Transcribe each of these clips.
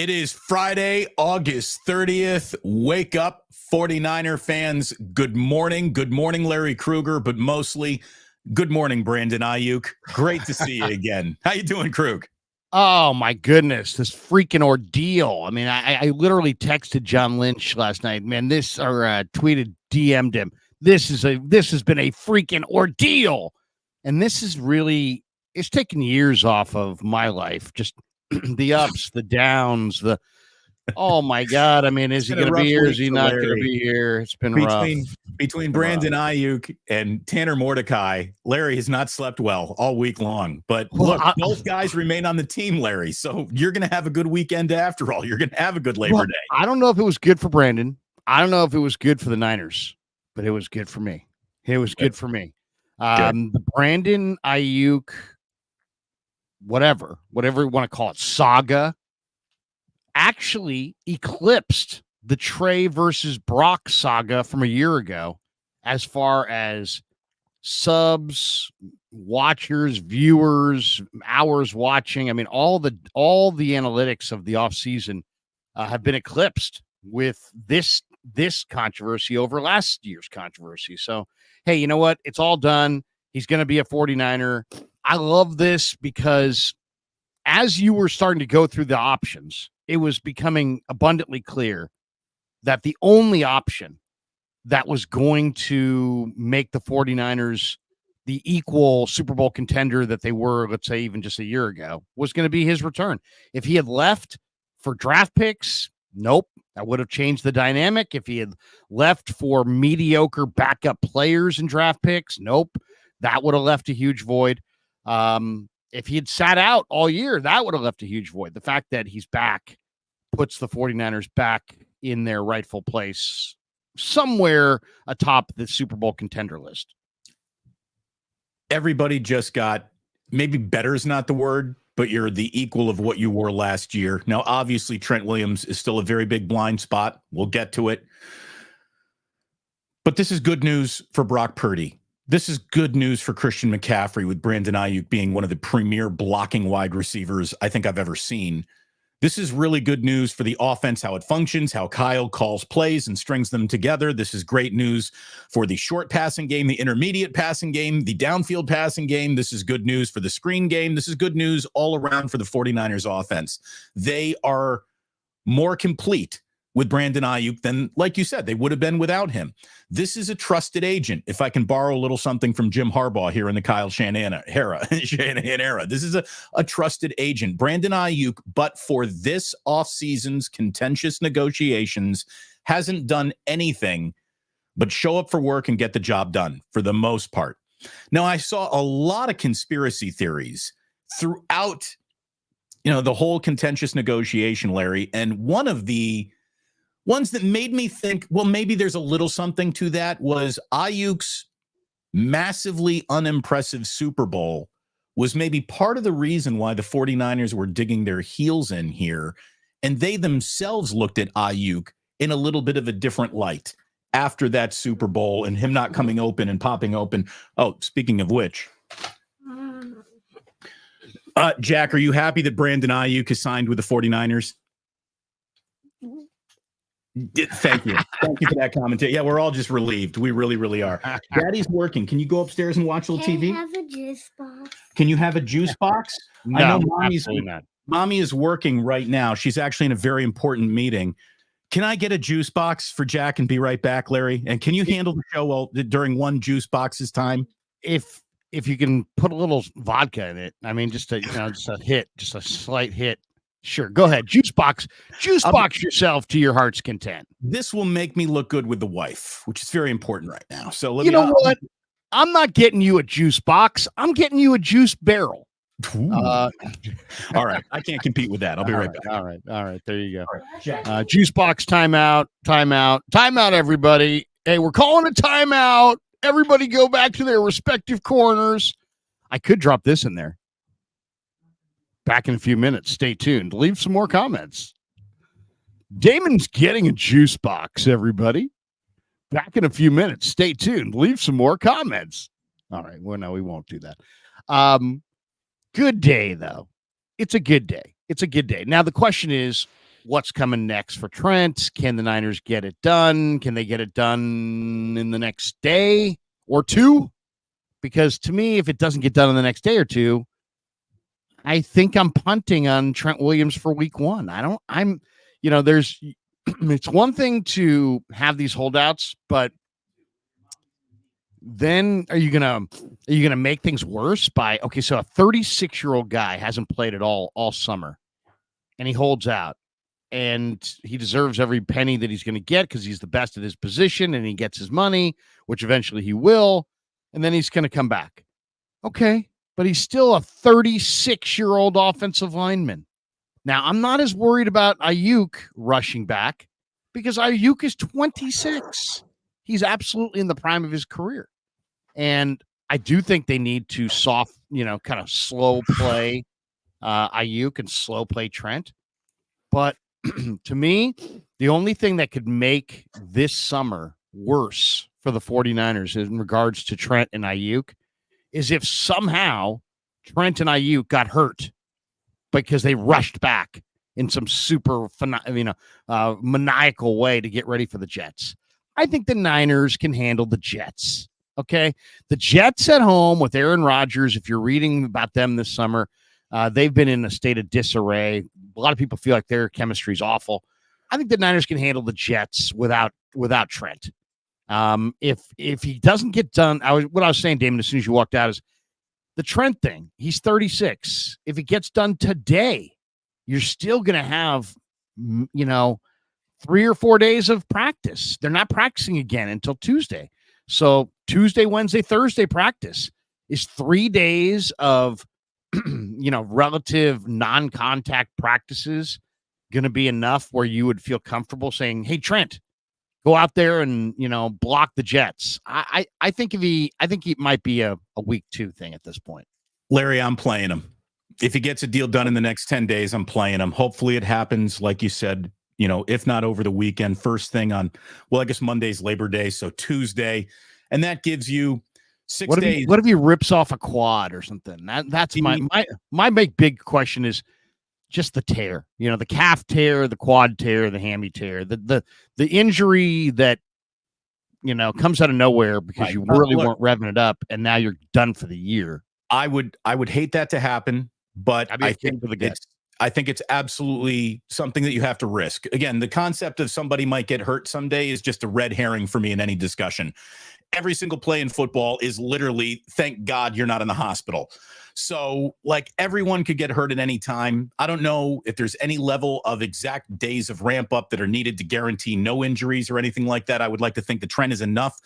It is Friday, August 30th. Wake up, 49er fans. Good morning. Good morning, Larry Krueger, but mostly good morning, Brandon Aiyuk. Great to see you again. How you doing, Krug? Oh, my goodness, this freaking ordeal. I mean, I literally texted John Lynch last night, man, tweeted, DM'd him. This has been a freaking ordeal. And this is really, it's taken years off of my life. Just the ups, the downs, oh my God. I mean, is he going to be here? Is he not going to be here? It's been rough. Between Brandon Aiyuk and Tanner Mordecai, Larry has not slept well all week long. But look, both guys remain on the team, Larry. So you're going to have a good weekend after all. You're going to have a good Labor Day. I don't know if it was good for Brandon. I don't know if it was good for the Niners, but it was good for me. It was good for me. The Brandon Aiyuk, whatever you want to call it, saga, actually eclipsed the Trey versus Brock saga from a year ago as far as subs, watchers, viewers, hours watching. I mean, all the analytics of the offseason have been eclipsed with this controversy over last year's controversy. So, hey, you know what? It's all done. He's going to be a 49er. I love this because as you were starting to go through the options, it was becoming abundantly clear that the only option that was going to make the 49ers the equal Super Bowl contender that they were, let's say, even just a year ago, was going to be his return. If he had left for draft picks, nope, that would have changed the dynamic. If he had left for mediocre backup players and draft picks, nope, that would have left a huge void. If he had sat out all year, that would have left a huge void. The fact that he's back puts the 49ers back in their rightful place somewhere atop the Super Bowl contender list. Everybody just got, maybe better is not the word, but you're the equal of what you were last year. Now, obviously, Trent Williams is still a very big blind spot. We'll get to it. But this is good news for Brock Purdy. This is good news for Christian McCaffrey, with Brandon Aiyuk being one of the premier blocking wide receivers I think I've ever seen. This is really good news for the offense, how it functions, how Kyle calls plays and strings them together. This is great news for the short passing game, the intermediate passing game, the downfield passing game. This is good news for the screen game. This is good news all around for the 49ers offense. They are more complete with Brandon Aiyuk than, like you said, they would have been without him. This is a trusted agent, if I can borrow a little something from Jim Harbaugh here in the Kyle Shanahan era. This is a trusted agent. Brandon Aiyuk, but for this offseason's contentious negotiations, hasn't done anything but show up for work and get the job done for the most part. Now, I saw a lot of conspiracy theories throughout, the whole contentious negotiation, Larry, and one of the ones that made me think, well, maybe there's a little something to that, was Aiyuk's massively unimpressive Super Bowl was maybe part of the reason why the 49ers were digging their heels in here. And they themselves looked at Aiyuk in a little bit of a different light after that Super Bowl and him not coming open and popping open. Oh, speaking of which, Jack, are you happy that Brandon Aiyuk is signed with the 49ers? Thank you. Thank you for that commentary. Yeah, we're all just relieved. We really, really are. Daddy's working. Can you go upstairs and watch a little TV? Can I have a juice box? Can you have a juice box? No, I know absolutely not. Mommy is working right now. She's actually in a very important meeting. Can I get a juice box for Jack and be right back, Larry? And can you handle the show during one juice box's time? If you can put a little vodka in it, I mean, just a hit, just a slight hit. Sure, go ahead. Juice box yourself to your heart's content. This will make me look good with the wife, which is very important right now. So what? I'm not getting you a juice box. I'm getting you a juice barrel. All right. I can't compete with that. I'll be right back. All right. There you go. Juice box timeout, everybody. Hey, we're calling a timeout. Everybody go back to their respective corners. I could drop this in there. Back in a few minutes. Stay tuned. Leave some more comments. Damon's getting a juice box, everybody. Back in a few minutes. Stay tuned. Leave some more comments. All right. Well, no, we won't do that. Good day, though. It's a good day. Now, the question is, what's coming next for Trent. Can the Niners get it done? Can they get it done in the next day or two? Because to me, if it doesn't get done in the next day or two, I think I'm punting on Trent Williams for week one. There's, it's one thing to have these holdouts, but then are you gonna make things worse by, okay, so a 36-year-old guy hasn't played at all summer, and he holds out, and he deserves every penny that he's going to get because he's the best at his position and he gets his money, which eventually he will, and then he's going to come back. Okay, but he's still a 36-year-old offensive lineman. Now, I'm not as worried about Aiyuk rushing back because Aiyuk is 26. He's absolutely in the prime of his career. And I do think they need to kind of slow play Aiyuk and slow play Trent. But to me, the only thing that could make this summer worse for the 49ers in regards to Trent and Aiyuk is if somehow Trent and Aiyuk got hurt because they rushed back in some super maniacal way to get ready for the Jets. I think the Niners can handle the Jets. Okay. The Jets at home with Aaron Rodgers, if you're reading about them this summer, they've been in a state of disarray. A lot of people feel like their chemistry is awful. I think the Niners can handle the Jets without Trent. If he doesn't get done, what I was saying, Damon, as soon as you walked out, is the Trent thing. He's 36. If it gets done today, you're still going to have, 3 or 4 days of practice. They're not practicing again until Tuesday. So Tuesday, Wednesday, Thursday practice is 3 days of, relative non-contact practices going to be enough where you would feel comfortable saying, hey, Trent, go out there and, block the Jets. I think it might be a week 2 thing at this point. Larry, I'm playing him. If he gets a deal done in the next 10 days, I'm playing him. Hopefully it happens, like you said, if not over the weekend, first thing on, I guess Monday's Labor Day, so Tuesday. And that gives you 6 days. What if he rips off a quad or something? That's my big question is just the tear, the calf tear, the quad tear, the hammy tear, the injury that, comes out of nowhere because you really weren't revving it up and now you're done for the year. I would hate that to happen, but I think it's absolutely something that you have to risk. Again, the concept of somebody might get hurt someday is just a red herring for me in any discussion. Every single play in football is literally, thank God you're not in the hospital. So, everyone could get hurt at any time. I don't know if there's any level of exact days of ramp up that are needed to guarantee no injuries or anything like that. I would like to think the Trent is enough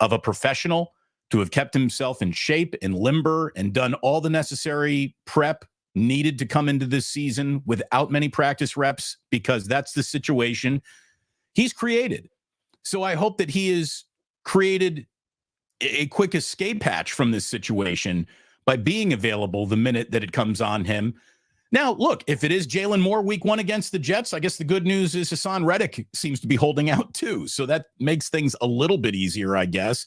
of a professional to have kept himself in shape and limber and done all the necessary prep needed to come into this season without many practice reps, because that's the situation he's created. So I hope that he has created a quick escape hatch from this situation by being available the minute that it comes on him. Now, look, if it is Jalen Moore week 1 against the Jets, I guess the good news is Hassan Reddick seems to be holding out too. So that makes things a little bit easier, I guess.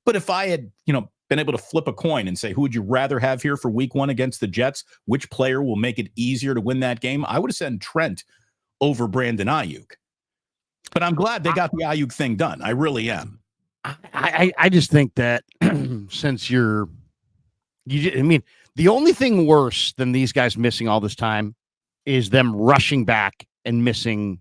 But if I had, been able to flip a coin and say, who would you rather have here for week 1 against the Jets? Which player will make it easier to win that game? I would have said Trent over Brandon Aiyuk. But I'm glad they got the Aiyuk thing done. I really am. I just think that since the only thing worse than these guys missing all this time is them rushing back and missing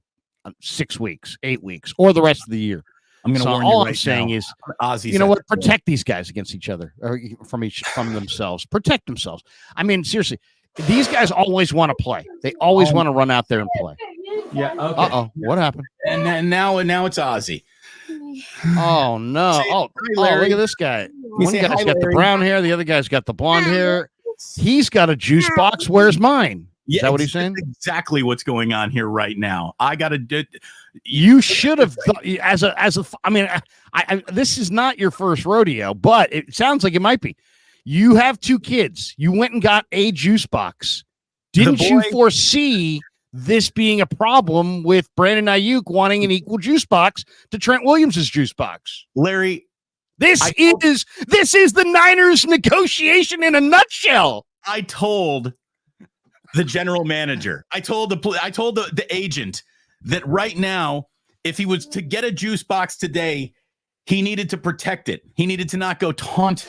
6 weeks, 8 weeks, or the rest of the year. I'm going to warn you all right I'm saying now, is, Ozzy protect these guys against each other or from themselves. Protect themselves. I mean, seriously, these guys always want to play. They always want to run out there and play. Yeah. Okay. Uh-oh. What happened? And now it's Ozzy. Oh no! Look at this guy. One guy's got the brown hair. The other guy's got the blonde hair. He's got a juice box. Where's mine? Is that what he's saying? Exactly what's going on here right now. I got to do. You should have thought this is not your first rodeo, but it sounds like it might be. You have 2 kids. You went and got a juice box. Didn't you foresee this being a problem with Brandon Aiyuk wanting an equal juice box to Trent Williams' juice box? Larry, this is the Niners negotiation in a nutshell. I told the general manager. I told the agent that right now, if he was to get a juice box today, he needed to protect it. He needed to not go taunt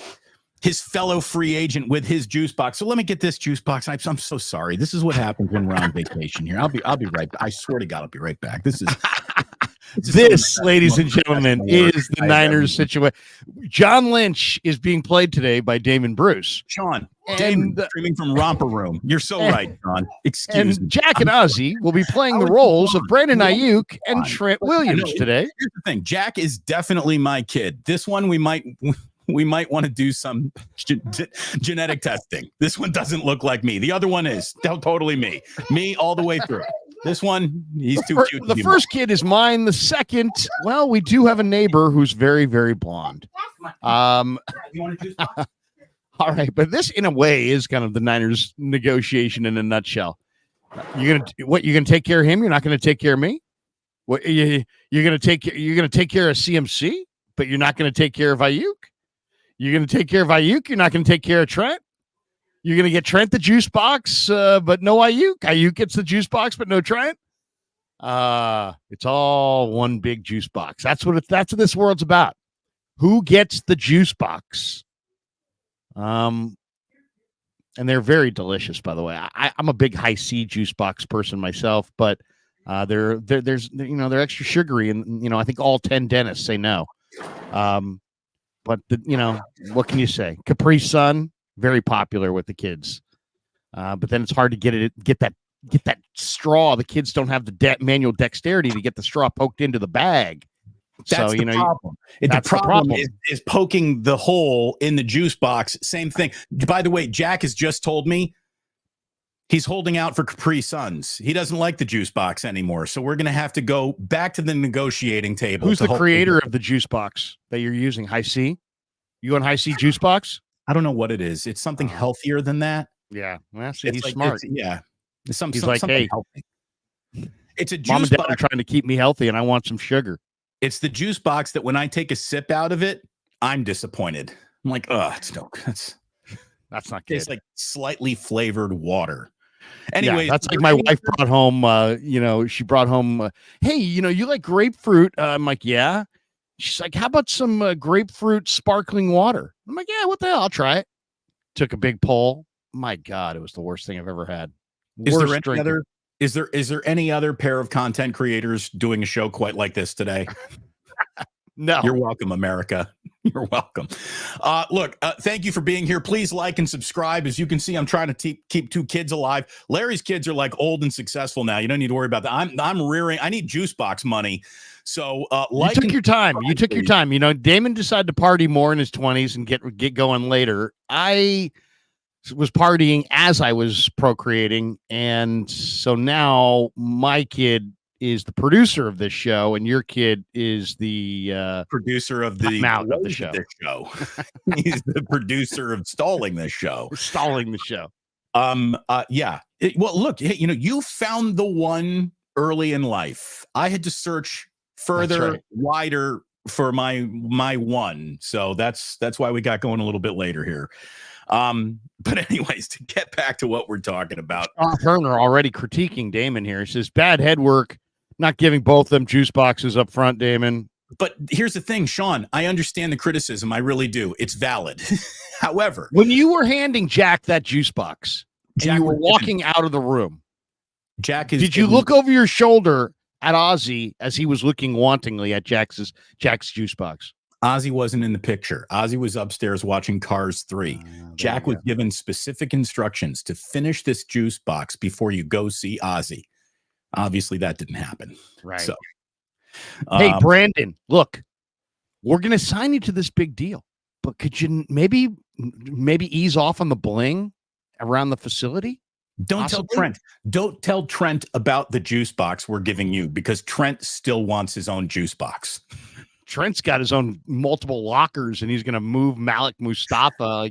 his fellow free agent with his juice box. So let me get this juice box. I'm so sorry. This is what happens when we're on vacation here. I'll be right back. I swear to God, I'll be right back. This, ladies and gentlemen, is the Niners situation. John Lynch is being played today by Damon Bruce. Sean, Damon, streaming from Romper Room. You're so right, Sean. Excuse me. Jack and Ozzy will be playing the roles of Brandon Aiyuk and Trent Williams today. Here's the thing. Jack is definitely my kid. This one we might want to do some genetic testing. This one doesn't look like me. The other one is totally me all the way through. This one, he's too cute. The first kid is mine. The second, well, we do have a neighbor who's very, very blonde. All right, but this, in a way, is kind of the Niners negotiation in a nutshell. You're gonna take care of him? You're not gonna take care of me? What you're gonna take care of CMC, but you're not gonna take care of Aiyuk? You're gonna take care of Aiyuk? You're not gonna take care of Trent? You're going to get Trent the juice box, but no Aiyuk. Aiyuk gets the juice box, but no Trent. It's all one big juice box. That's what this world's about. Who gets the juice box? And they're very delicious, by the way. I'm a big high C juice box person myself, but they're extra sugary, and I think all 10 dentists say no. But what can you say? Capri Sun. Very popular with the kids, but then it's hard to get that straw. The kids don't have the manual dexterity to get the straw poked into the bag. That's the problem. The problem is poking the hole in the juice box. Same thing. By the way, Jack has just told me he's holding out for Capri Suns. He doesn't like the juice box anymore, so we're going to have to go back to the negotiating table. Who's the creator of the juice box that you're using? High C? You on High C juice box? I don't know what it is. It's something healthier than that. Yeah. Well, see, he's smart. It's something hey, healthy. It's a juice Mom and Dad box. are trying to keep me healthy, and I want some sugar. It's the juice box that when I take a sip out of it, I'm disappointed. I'm like, that's not good. It's like slightly flavored water. Anyway, that's like my wife brought home. She brought home. Hey, you like grapefruit? I'm like, yeah. She's like, how about some grapefruit sparkling water? I'm like, yeah, what the hell? I'll try it. Took a big pull. My God, it was the worst thing I've ever had. Is there any other pair of content creators doing a show quite like this today? No. You're welcome, America. You're welcome. Look, thank you for being here. Please like and subscribe. As you can see, I'm trying to keep two kids alive. Larry's kids are like old and successful now. You don't need to worry about that. I'm rearing. I need juice box money. So you took your time. You took your time. Damon decided to party more in his 20s and get going later. I was partying as I was procreating, and so now my kid is the producer of this show, and your kid is the producer of the show. He's the producer of stalling this show. Stalling the show. Yeah. Well, look, you found the one early in life. I had to search further, wider for my one. So that's why we got going a little bit later here. But anyways, to get back to what we're talking about. Turner already critiquing Damon here. He says, bad head work, not giving both them juice boxes up front, Damon. But here's the thing, Sean, I understand the criticism. I really do. It's valid. However, when you were handing Jack that juice box and you were walking out of the room, did you look over your shoulder at Ozzy as he was looking wantingly at Jack's juice box? Ozzy wasn't in the picture. Ozzy was upstairs watching Cars 3. Jack was given specific instructions to finish this juice box before you go see Ozzy. Obviously, that didn't happen. Right. So, hey, Brandon, look, we're going to sign you to this big deal, but could you maybe ease off on the bling around the facility? Don't tell Trent about the juice box we're giving you, because Trent still wants his own juice box. Trent's got his own multiple lockers, and he's going to move Malik Mustafa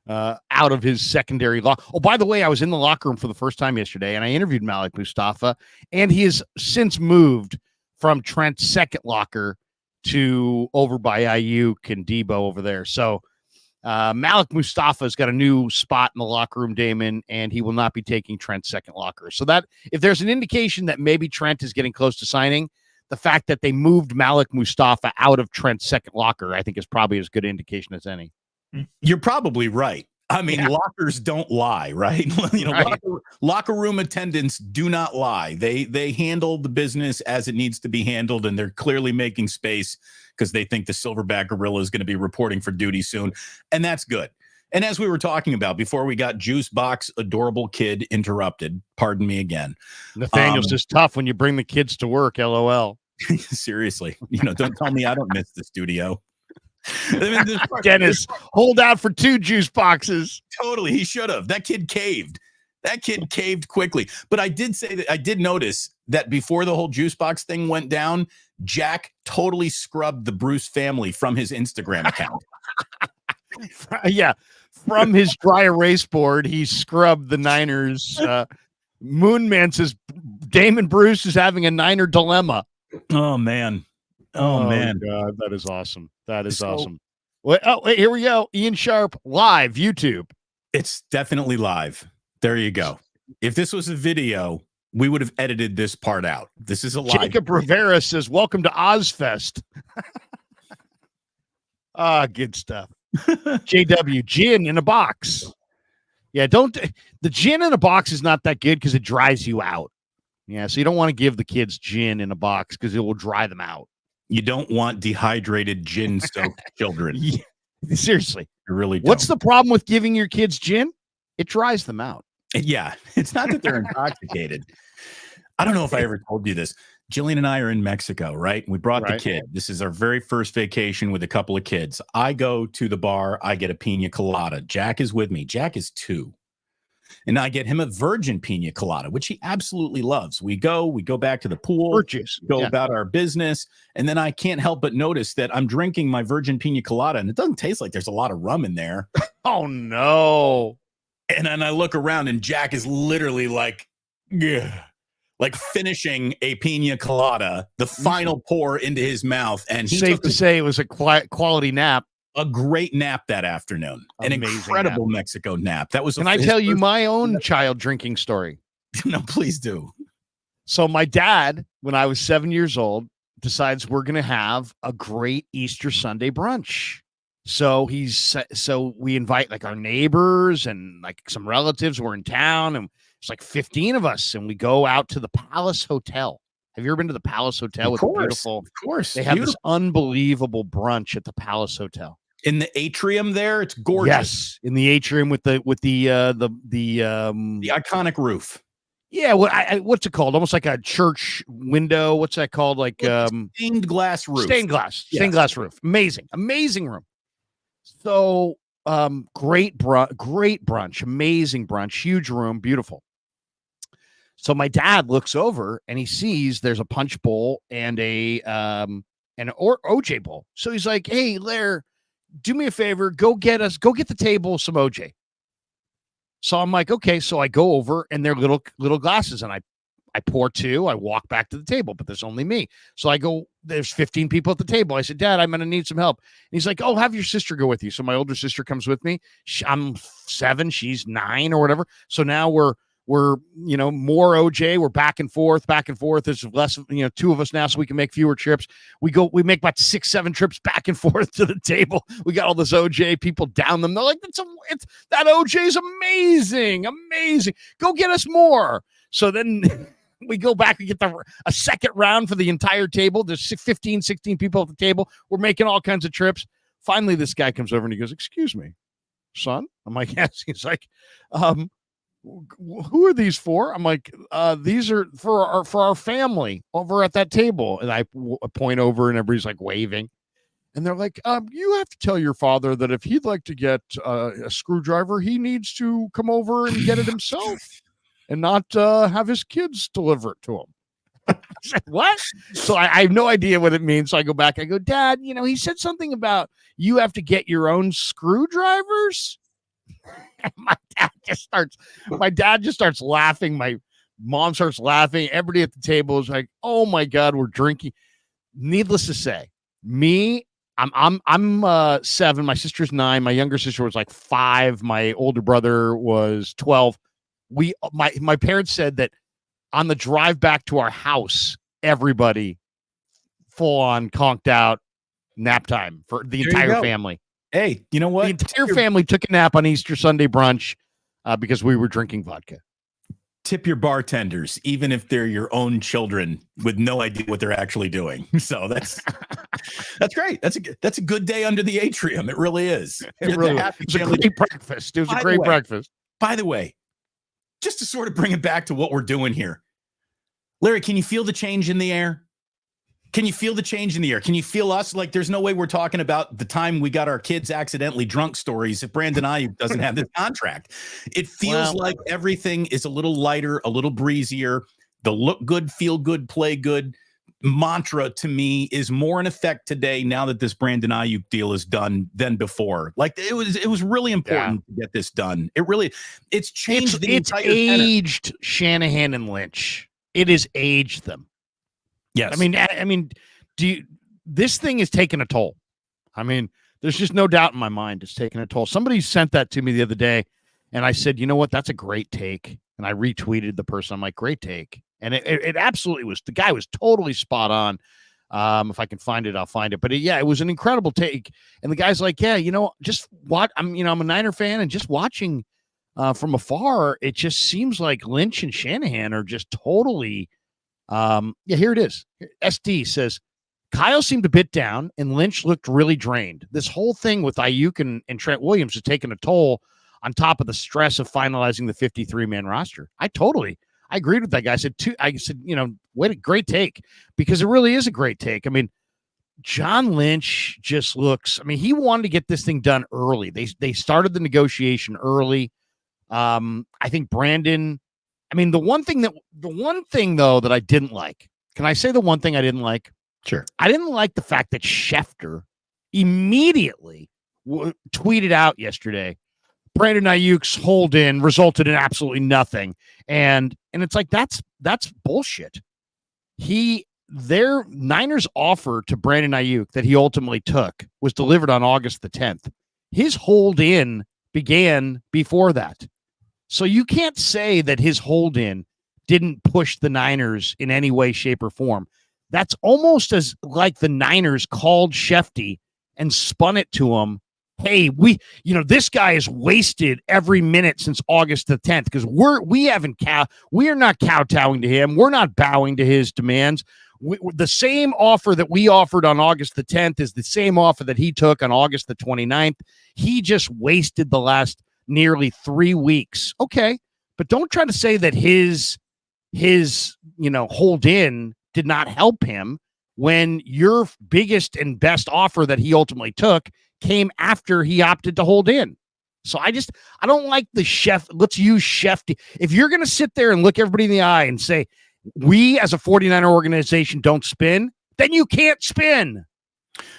out of his secondary lock. Oh, by the way, I was in the locker room for the first time yesterday, and I interviewed Malik Mustafa, and he has since moved from Trent's second locker to over by Aiyuk and Debo over there. So Malik Mustafa's got a new spot in the locker room, Damon, and he will not be taking Trent's second locker. So that if there's an indication that maybe Trent is getting close to signing, the fact that they moved Malik Mustafa out of Trent's second locker, I think is probably as good an indication as any. You're probably right. I mean, lockers don't lie, right? Right. Locker room attendants do not lie. They handle the business as it needs to be handled, and they're clearly making space because they think the Silverback Gorilla is going to be reporting for duty soon, and that's good. And as we were talking about before we got Juice Box, adorable kid interrupted, pardon me again. Nathaniel's just tough when you bring the kids to work, LOL. Seriously, don't tell me I don't miss the studio. I mean, Dennis, hold out for 2 juice boxes. Totally, he should have. That kid caved. That kid caved quickly. But I did say that I did notice that before the whole juice box thing went down, Jack totally scrubbed the Bruce family from his Instagram account. Yeah, from his dry erase board, he scrubbed the Niners. Moonman says Damon Bruce is having a Niner dilemma. Oh man. Oh man, God, that is awesome. That is awesome. Wait, here we go. Ian Sharp live YouTube. It's definitely live. There you go. If this was a video, we would have edited this part out. This is a live. Jacob Rivera says, "Welcome to Ozfest." Good stuff. JW gin in a box. Yeah, the gin in a box is not that good because it dries you out. Yeah, so you don't want to give the kids gin in a box because it will dry them out. You don't want dehydrated gin-soaked children. Yeah, seriously. You really don't. What's the problem with giving your kids gin? It dries them out. Yeah, it's not that they're intoxicated. I don't know if I ever told you this. Jillian and I are in Mexico, right? We brought the kid. This is our very first vacation with a couple of kids. I go to the bar. I get a pina colada. Jack is with me. Jack is 2. And I get him a virgin pina colada, which he absolutely loves. We go back to the pool, about our business. And then I can't help but notice that I'm drinking my virgin pina colada and it doesn't taste like there's a lot of rum in there. Oh, no. And then I look around and Jack is literally like finishing a pina colada, the final pour into his mouth. And he's safe to say it was a quality nap. A great nap that afternoon. An incredible Mexico nap. That was. Can I tell you my own child drinking story? No, please do. So my dad, when I was 7 years old, decides we're going to have a great Easter Sunday brunch. So we invite like our neighbors and like some relatives who are in town, and it's like 15 of us, and we go out to the Palace Hotel. Have you ever been to the Palace Hotel? Of course. They have this unbelievable brunch at the Palace Hotel. In the atrium there, it's gorgeous. Yes, in the atrium with the iconic roof. Yeah, what's it called? Almost like a church window. What's that called? Like stained glass roof. Stained glass roof. Amazing room. So great brunch, amazing brunch, huge room, beautiful. So my dad looks over and he sees there's a punch bowl and an OJ bowl. So he's like, "Hey, Lair, do me a favor, go get the table some OJ." So I'm like, okay. So I go over and they're little glasses and I pour 2. I walk back to the table, but there's only me. So I go, there's 15 people at the table. I said, "Dad, I'm going to need some help." And he's like, "Oh, have your sister go with you." So my older sister comes with me. I'm 7, she's 9 or whatever. So now we're more OJ. We're back and forth. There's less, 2 of us now, so we can make fewer trips. We make about 6, 7 trips back and forth to the table. We got all this OJ, people down them. They're like, that OJ is amazing. Go get us more. So then we go back and get a second round for the entire table. There's 15, 16 people at the table. We're making all kinds of trips. Finally, this guy comes over and he goes, "Excuse me, son?" I'm like, "Yes." He's like, "Who are these for?" I'm like, "These are for our family over at that table." And I point over and everybody's like waving. And they're like, "You have to tell your father that if he'd like to get a screwdriver, he needs to come over and get it himself and not have his kids deliver it to him." I said, "What?" So I have no idea what it means. So I go back. I go, "Dad, he said something about you have to get your own screwdrivers." And my dad just starts laughing. My mom starts laughing. Everybody at the table is like, "Oh my God, we're drinking." Needless to say, me I'm 7. My sister's 9. My younger sister was like 5. My older brother was 12. My parents said that on the drive back to our house, everybody full on conked out nap time for the entire family. Hey, you know what? The entire family took a nap on Easter Sunday brunch because we were drinking vodka. Tip your bartenders, even if they're your own children with no idea what they're actually doing. So that's great. That's a good day under the atrium. It really is. It was a great breakfast. It was a great breakfast. By the way, just to sort of bring it back to what we're doing here, Larry, can you feel the change in the air? Can you feel the change in the air? Can you feel us? Like, there's no way we're talking about the time we got our kids accidentally drunk stories if Brandon Aiyuk doesn't have this contract. It feels like everything is a little lighter, a little breezier. The look good, feel good, play good mantra to me is more in effect today now that this Brandon Aiyuk deal is done than before. Like, it was really important to get this done. It's changed the entire aged tenor. Shanahan and Lynch. It has aged them. Yes. I mean, this thing is taking a toll. I mean, there's just no doubt in my mind it's taking a toll. Somebody sent that to me the other day, and I said, you know what? That's a great take. And I retweeted the person. I'm like, great take. And it absolutely was. The guy was totally spot on. If I can find it, I'll find it. But it was an incredible take. And the guy's like, yeah, just watch. I'm a Niner fan, and just watching from afar, it just seems like Lynch and Shanahan are just totally. Here it is. SD says Kyle seemed a bit down and Lynch looked really drained. This whole thing with Aiyuk and Trent Williams has taken a toll on top of the stress of finalizing the 53-man roster. I agreed with that guy. I said, great take, because it really is a great take. I mean, John Lynch just looks, he wanted to get this thing done early. They started the negotiation early. I think Brandon, the one thing though that I didn't like, can I say the one thing I didn't like? Sure. I didn't like the fact that Schefter immediately tweeted out yesterday, Brandon Aiyuk's hold-in resulted in absolutely nothing. And it's like, that's bullshit. Their Niners offer to Brandon Aiyuk that he ultimately took was delivered on August the 10th. His hold-in began before that. So you can't say that his hold-in didn't push the Niners in any way, shape, or form. That's almost as like the Niners called Shefty and spun it to him. Hey, this guy has wasted every minute since August the 10th because we are not kowtowing to him. We're not bowing to his demands. The same offer that we offered on August the 10th is the same offer that he took on August the 29th. He just wasted the last nearly 3 weeks. Okay, but don't try to say that his hold in did not help him when your biggest and best offer that he ultimately took came after he opted to hold in. So I don't like the let's use Shefty. If you're going to sit there and look everybody in the eye and say, we as a 49er organization don't spin, then you can't spin.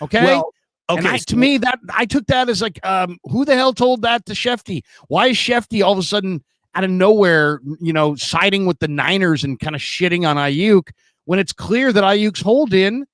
Okay. Well, okay. To me, that I took that as like, who the hell told that to Shefty? Why is Shefty all of a sudden out of nowhere, siding with the Niners and kind of shitting on Aiyuk when it's clear that Aiyuk's hold-in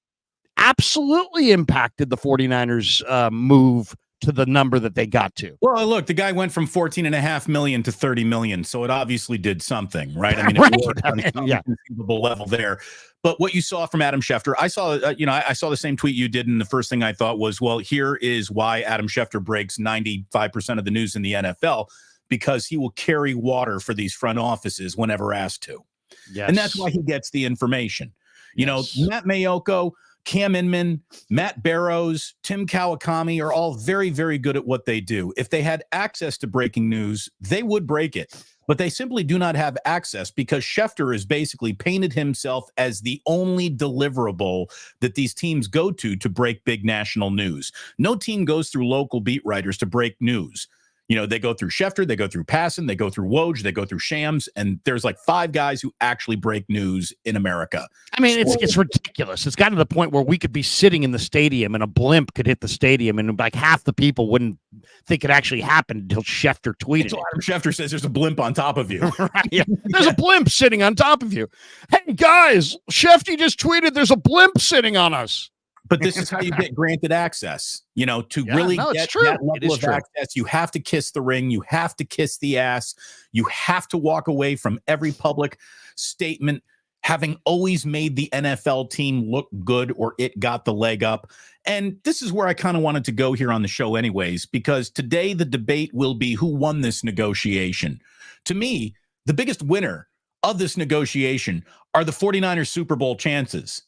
absolutely impacted the 49ers move to the number that they got to? Well, look, the guy went from $14.5 million to $30 million, so it obviously did something, right? It worked on some conceivable level there. But what you saw from Adam Schefter, I saw the same tweet you did, and the first thing I thought was, well, here is why Adam Schefter breaks 95% of the news in the NFL, because he will carry water for these front offices whenever asked to. Yes. And that's why he gets the information. Matt Mayoko, Cam Inman, Matt Barrows, Tim Kawakami are all very, very good at what they do. If they had access to breaking news, they would break it. But they simply do not have access because Schefter has basically painted himself as the only deliverable that these teams go to break big national news. No team goes through local beat writers to break news. They go through Schefter, they go through Passan, they go through Woj, they go through Shams, and there's like 5 guys who actually break news in America. It's ridiculous. It's gotten to the point where we could be sitting in the stadium and a blimp could hit the stadium and like half the people wouldn't think it actually happened until Schefter tweeted. Schefter says there's a blimp on top of you. Right, yeah. There's a blimp sitting on top of you. Hey guys, Shefty just tweeted there's a blimp sitting on us. But this is how you get granted access. To really it's get true. that It level is of true. access, you have to kiss the ring. You have to kiss the ass. You have to walk away from every public statement having always made the NFL team look good or it got the leg up. And this is where I kind of wanted to go here on the show anyways, because today the debate will be who won this negotiation. To me, the biggest winner of this negotiation are the 49ers Super Bowl chances.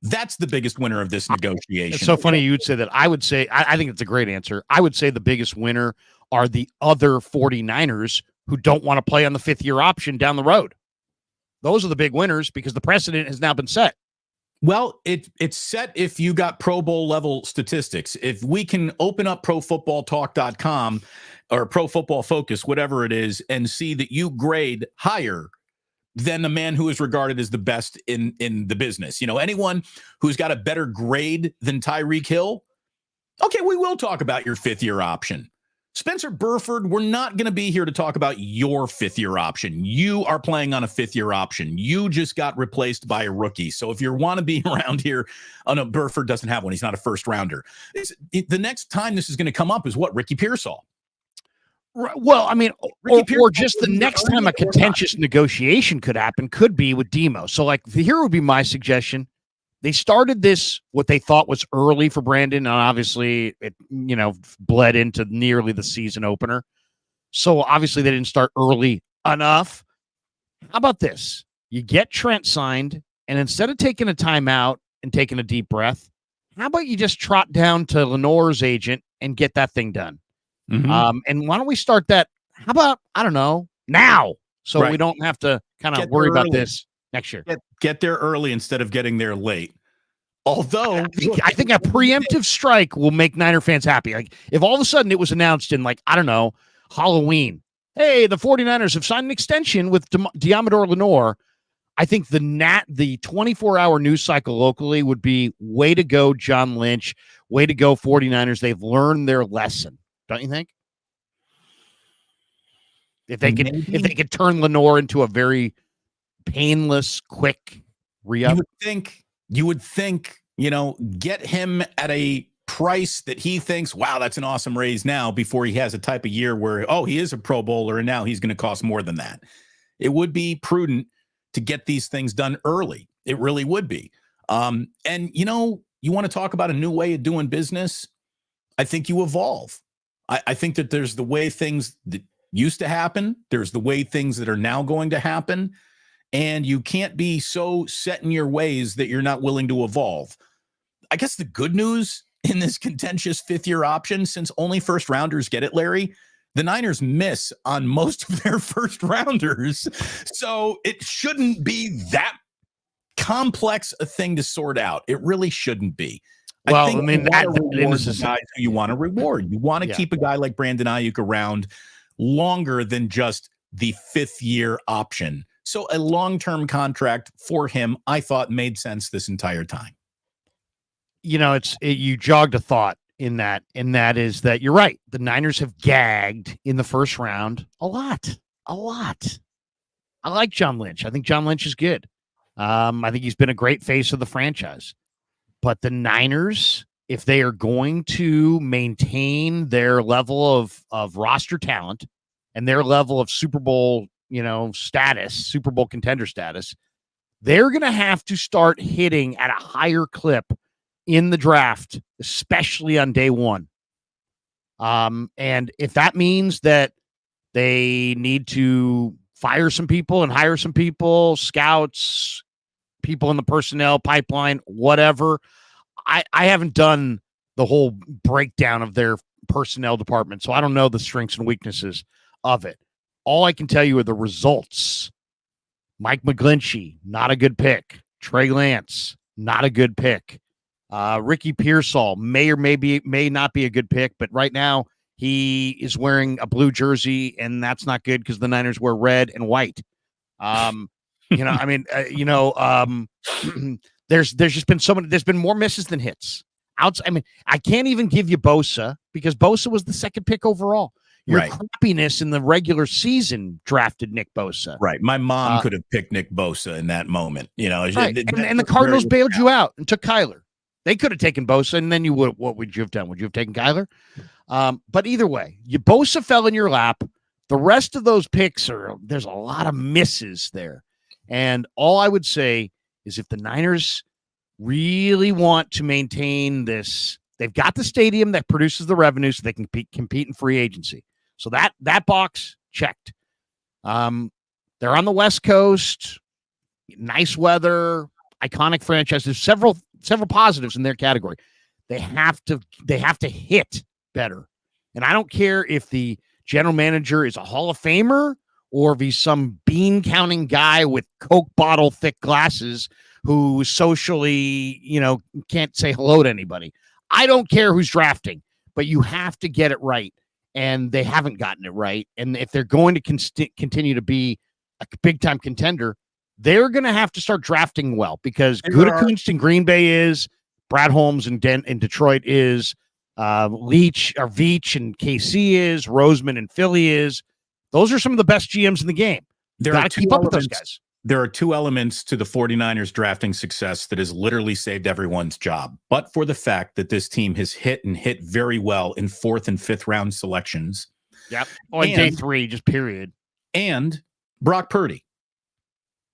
That's the biggest winner of this negotiation. It's so funny you would say that. I would say, I think it's a great answer. I would say the biggest winner are the other 49ers who don't want to play on the 5th-year option down the road. Those are the big winners because the precedent has now been set. Well, it's set if you got Pro Bowl level statistics. If we can open up profootballtalk.com or Pro Football Focus, whatever it is, and see that you grade higher than the man who is regarded as the best in the business. Anyone who's got a better grade than Tyreek Hill, okay, we will talk about your 5th-year option. Spencer Burford, we're not going to be here to talk about your 5th-year option. You are playing on a 5th-year option. You just got replaced by a rookie. So if you want to be around here, no, Burford doesn't have one. He's not a first rounder. The next time this is going to come up is what? Ricky Pearsall. Well, I mean, or just the next time a contentious negotiation could happen could be with Demo. So, here would be my suggestion. They started this, what they thought was early for Brandon, and obviously it, bled into nearly the season opener. So, obviously they didn't start early enough. How about this? You get Trent signed, and instead of taking a timeout and taking a deep breath, how about you just trot down to Lenore's agent and get that thing done? Mm-hmm. And why don't we start that? How about, I don't know, now, so we don't have to kind of worry about this next year. Get there early instead of getting there late. Although I think a preemptive strike will make Niner fans happy. If all of a sudden it was announced in Halloween, hey, the 49ers have signed an extension with Diamador Lenore, I think the 24-hour news cycle locally would be way to go, John Lynch, way to go, 49ers. They've learned their lesson. Don't you think? If they could turn Lenore into a very painless, quick re-up. You would think, get him at a price that he thinks, wow, that's an awesome raise now, before he has a type of year where, he is a Pro Bowler and now he's going to cost more than that. It would be prudent to get these things done early. It really would be. And you want to talk about a new way of doing business? I think you evolve. I think that there's the way things that used to happen. There's the way things that are now going to happen. And you can't be so set in your ways that you're not willing to evolve. I guess the good news in this contentious 5th-year option, since only first rounders get it, Larry, the Niners miss on most of their first rounders. So it shouldn't be that complex a thing to sort out. It really shouldn't be. Well, I mean, that is guys who you want to reward. You want to keep a guy like Brandon Aiyuk around longer than just the 5th-year option. So a long-term contract for him, I thought, made sense this entire time. You jogged a thought in that is that you're right. The Niners have gagged in the first round a lot. I like John Lynch. I think John Lynch is good. I think he's been a great face of the franchise. But the Niners, if they are going to maintain their level of roster talent and their level of Super Bowl, status, Super Bowl contender status, they're going to have to start hitting at a higher clip in the draft, especially on day one. And if that means that they need to fire some people and hire some people, scouts, people in the personnel pipeline, whatever. I haven't done the whole breakdown of their personnel department, so I don't know the strengths and weaknesses of it. All I can tell you are the results. Mike McGlinchey, not a good pick. Trey Lance, not a good pick. Ricky Pearsall may not be a good pick, but right now he is wearing a blue jersey, and that's not good because the Niners wear red and white. There's just been so many. There's been more misses than hits. I can't even give you Bosa because Bosa was the second pick overall. Your crappiness in the regular season drafted Nick Bosa. Right. My mom could have picked Nick Bosa in that moment. And the Cardinals bailed you out and took Kyler. They could have taken Bosa, and then what would you have done? Would you have taken Kyler? But either way, Bosa fell in your lap. The rest of those picks there's a lot of misses there. And all I would say is if the Niners really want to maintain this, they've got the stadium that produces the revenue so they can compete in free agency. So that box checked. They're on the West Coast, nice weather, iconic franchise. There's several positives in their category. They have to hit better. And I don't care if the general manager is a Hall of Famer or if he's some bean counting guy with Coke bottle thick glasses who socially, can't say hello to anybody. I don't care who's drafting, but you have to get it right. And they haven't gotten it right. And if they're going to continue to be a big time contender, they're going to have to start drafting well, because Gutekunst in Green Bay is, Brad Holmes in Detroit is, Veach and KC is, Roseman in Philly is. Those are some of the best GMs in the game. You got to keep up with those guys. There are two elements to the 49ers drafting success that has literally saved everyone's job, but for the fact that this team has hit very well in 4th and 5th round selections. Yep. On day 3, just period. And Brock Purdy.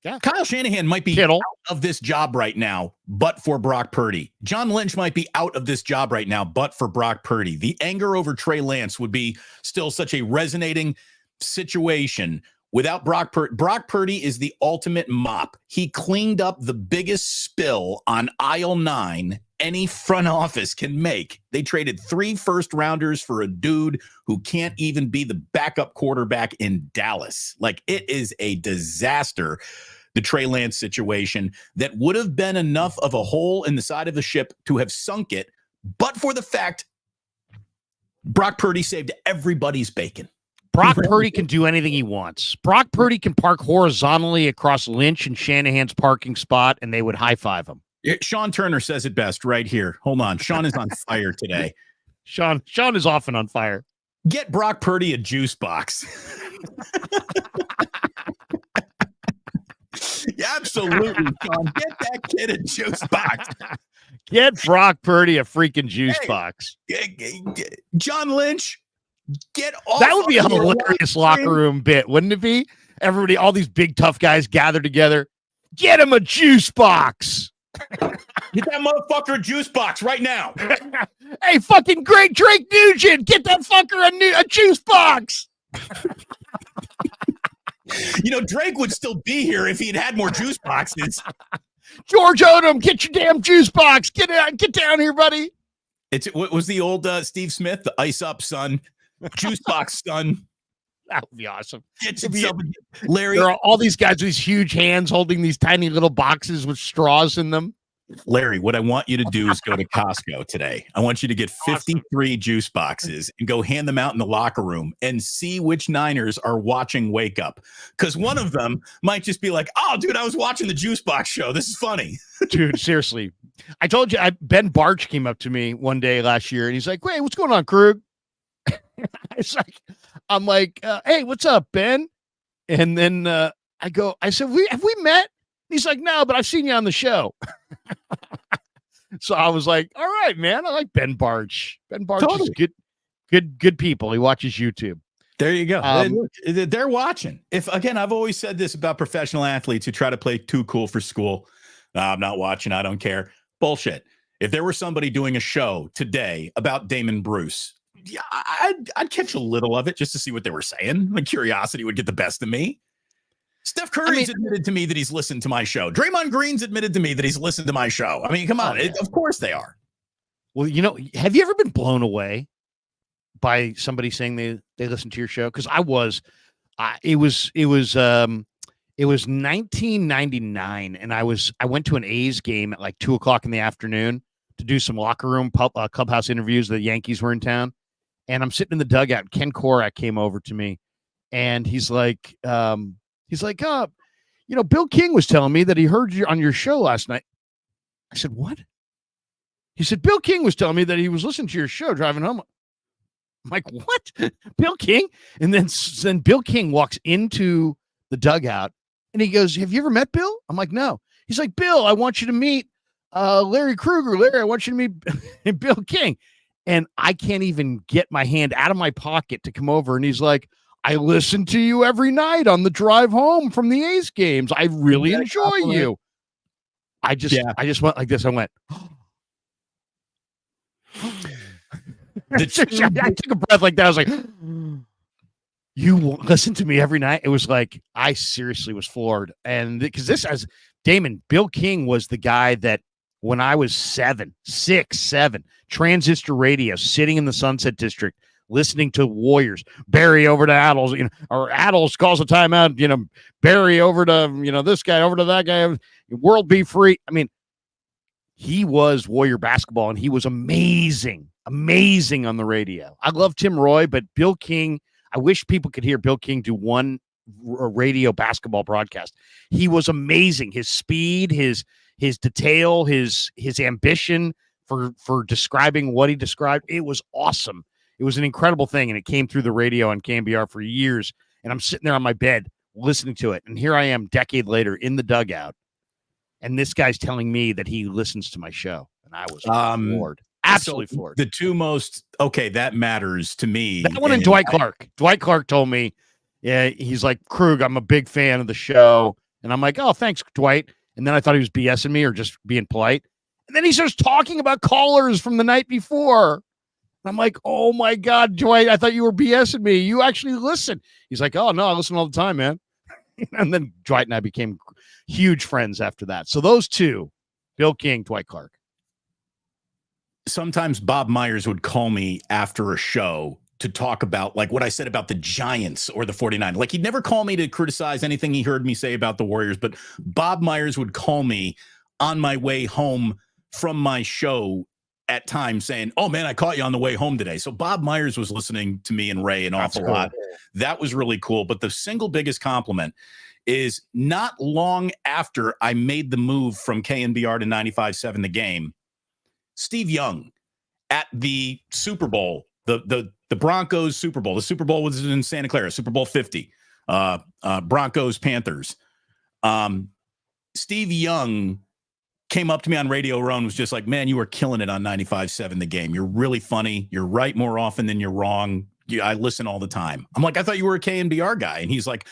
Yeah. Kyle Shanahan might be out of this job right now, but for Brock Purdy. John Lynch might be out of this job right now, but for Brock Purdy. The anger over Trey Lance would be still such a resonating situation without Brock Purdy. Brock Purdy is the ultimate mop. He cleaned up the biggest spill on aisle 9 any front office can make. They traded 3 first-rounders for a dude who can't even be the backup quarterback in Dallas. Like, it is a disaster, the Trey Lance situation, that would have been enough of a hole in the side of the ship to have sunk it, but for the fact Brock Purdy saved everybody's bacon. Brock Purdy can do anything he wants. Brock Purdy can park horizontally across Lynch and Shanahan's parking spot, and they would high-five him. Sean Turner says it best right here. Hold on. Sean is on fire today. Sean is often on fire. Get Brock Purdy a juice box. Absolutely, Sean. Get that kid a juice box. Get Brock Purdy a freaking juice box. John Lynch, get off. That would be a hilarious locker room bit, wouldn't it be? Everybody, all these big tough guys gathered together. Get him a juice box. Get that motherfucker a juice box right now. Hey, fucking great Drake Nugent, get that fucker a juice box. Drake would still be here if he'd had more juice boxes. George Odom, get your damn juice box. Get down here, buddy. What was the old Steve Smith? The ice up, son. Juice box, son. That would be awesome. Larry. There are all these guys with these huge hands holding these tiny little boxes with straws in them. Larry, what I want you to do is go to Costco today. I want you to get 53 juice boxes and go hand them out in the locker room and see which Niners are watching Wake Up. Because one of them might just be like, oh, dude, I was watching the juice box show. This is funny. Dude, seriously. I told you, Ben Barch came up to me one day last year and he's like, wait, what's going on, Krug? I'm like, hey, what's up, Ben? And then I said, have we met? He's like, no, but I've seen you on the show. So I was like, all right, man. I like Ben Barch. Ben Barch is good people. He watches YouTube. There you go. They're watching. I've always said this about professional athletes who try to play too cool for school. I'm not watching. I don't care. Bullshit. If there were somebody doing a show today about Damon Bruce, yeah, I'd catch a little of it just to see what they were saying. My curiosity would get the best of me. Steph Curry's admitted to me that he's listened to my show. Draymond Green's admitted to me that he's listened to my show. I mean, come on. Of course they are. Well, have you ever been blown away by somebody saying they listen to your show? Because I was. It was 1999, and I went to an A's game at like 2:00 in the afternoon to do some locker room clubhouse interviews. The Yankees were in town, and I'm sitting in the dugout. And Ken Korak came over to me, and he's like, Bill King was telling me that he heard you on your show last night. I said, what? He said, Bill King was telling me that he was listening to your show driving home. I'm like, what? Bill King? And then Bill King walks into the dugout and he goes, have you ever met Bill? I'm like, no. He's like, Bill, I want you to meet Larry Krueger, Larry, I want you to meet Bill King. And I can't even get my hand out of my pocket to come over. And he's like, I listen to you every night on the drive home from the A's games. I really enjoy you. I just went like this. I went, I took a breath like that. I was like, you listen to me every night. It was like, I seriously was floored. And because this, as Damon, Bill King was the guy that when I was 7, transistor radio, sitting in the Sunset District, listening to Warriors, Barry over to Addles, or Addles calls a timeout, Barry over to, this guy over to that guy, world be free. I mean, he was Warrior basketball, and he was amazing on the radio. I love Tim Roy, but Bill King, I wish people could hear Bill King do one radio basketball broadcast. He was amazing. His speed, his detail, his ambition for describing what he described. It was awesome. It was an incredible thing, and it came through the radio on KNBR for years, and I'm sitting there on my bed listening to it, and here I am decade later in the dugout, and this guy's telling me that he listens to my show, and I was floored. Absolutely floored. The two most, that matters to me. That one and Dwight Clark. Dwight Clark told me, he's like, Krug, I'm a big fan of the show, and I'm like, oh, thanks, Dwight. And then I thought he was BSing me or just being polite. And then he starts talking about callers from the night before. I'm like, oh my God, Dwight, I thought you were BSing me. You actually listen. He's like, oh no, I listen all the time, man. And then Dwight and I became huge friends after that. So those two, Bill King, Dwight Clark. Sometimes Bob Myers would call me after a show to talk about like what I said about the Giants or the 49ers. Like he'd never call me to criticize anything he heard me say about the Warriors, but Bob Myers would call me on my way home from my show at times saying, oh man, I caught you on the way home today. So Bob Myers was listening to me and Ray an awful lot. That was really cool. But the single biggest compliment is not long after I made the move from KNBR to 95.7 The Game, Steve Young at the Super Bowl, the Broncos Super Bowl. The Super Bowl was in Santa Clara, Super Bowl 50, Broncos Panthers. Steve Young came up to me on Radio Row and was just like, man, you were killing it on 95.7 The Game. You're really funny. You're right more often than you're wrong. I listen all the time. I'm like, I thought you were a KNBR guy. And he's like,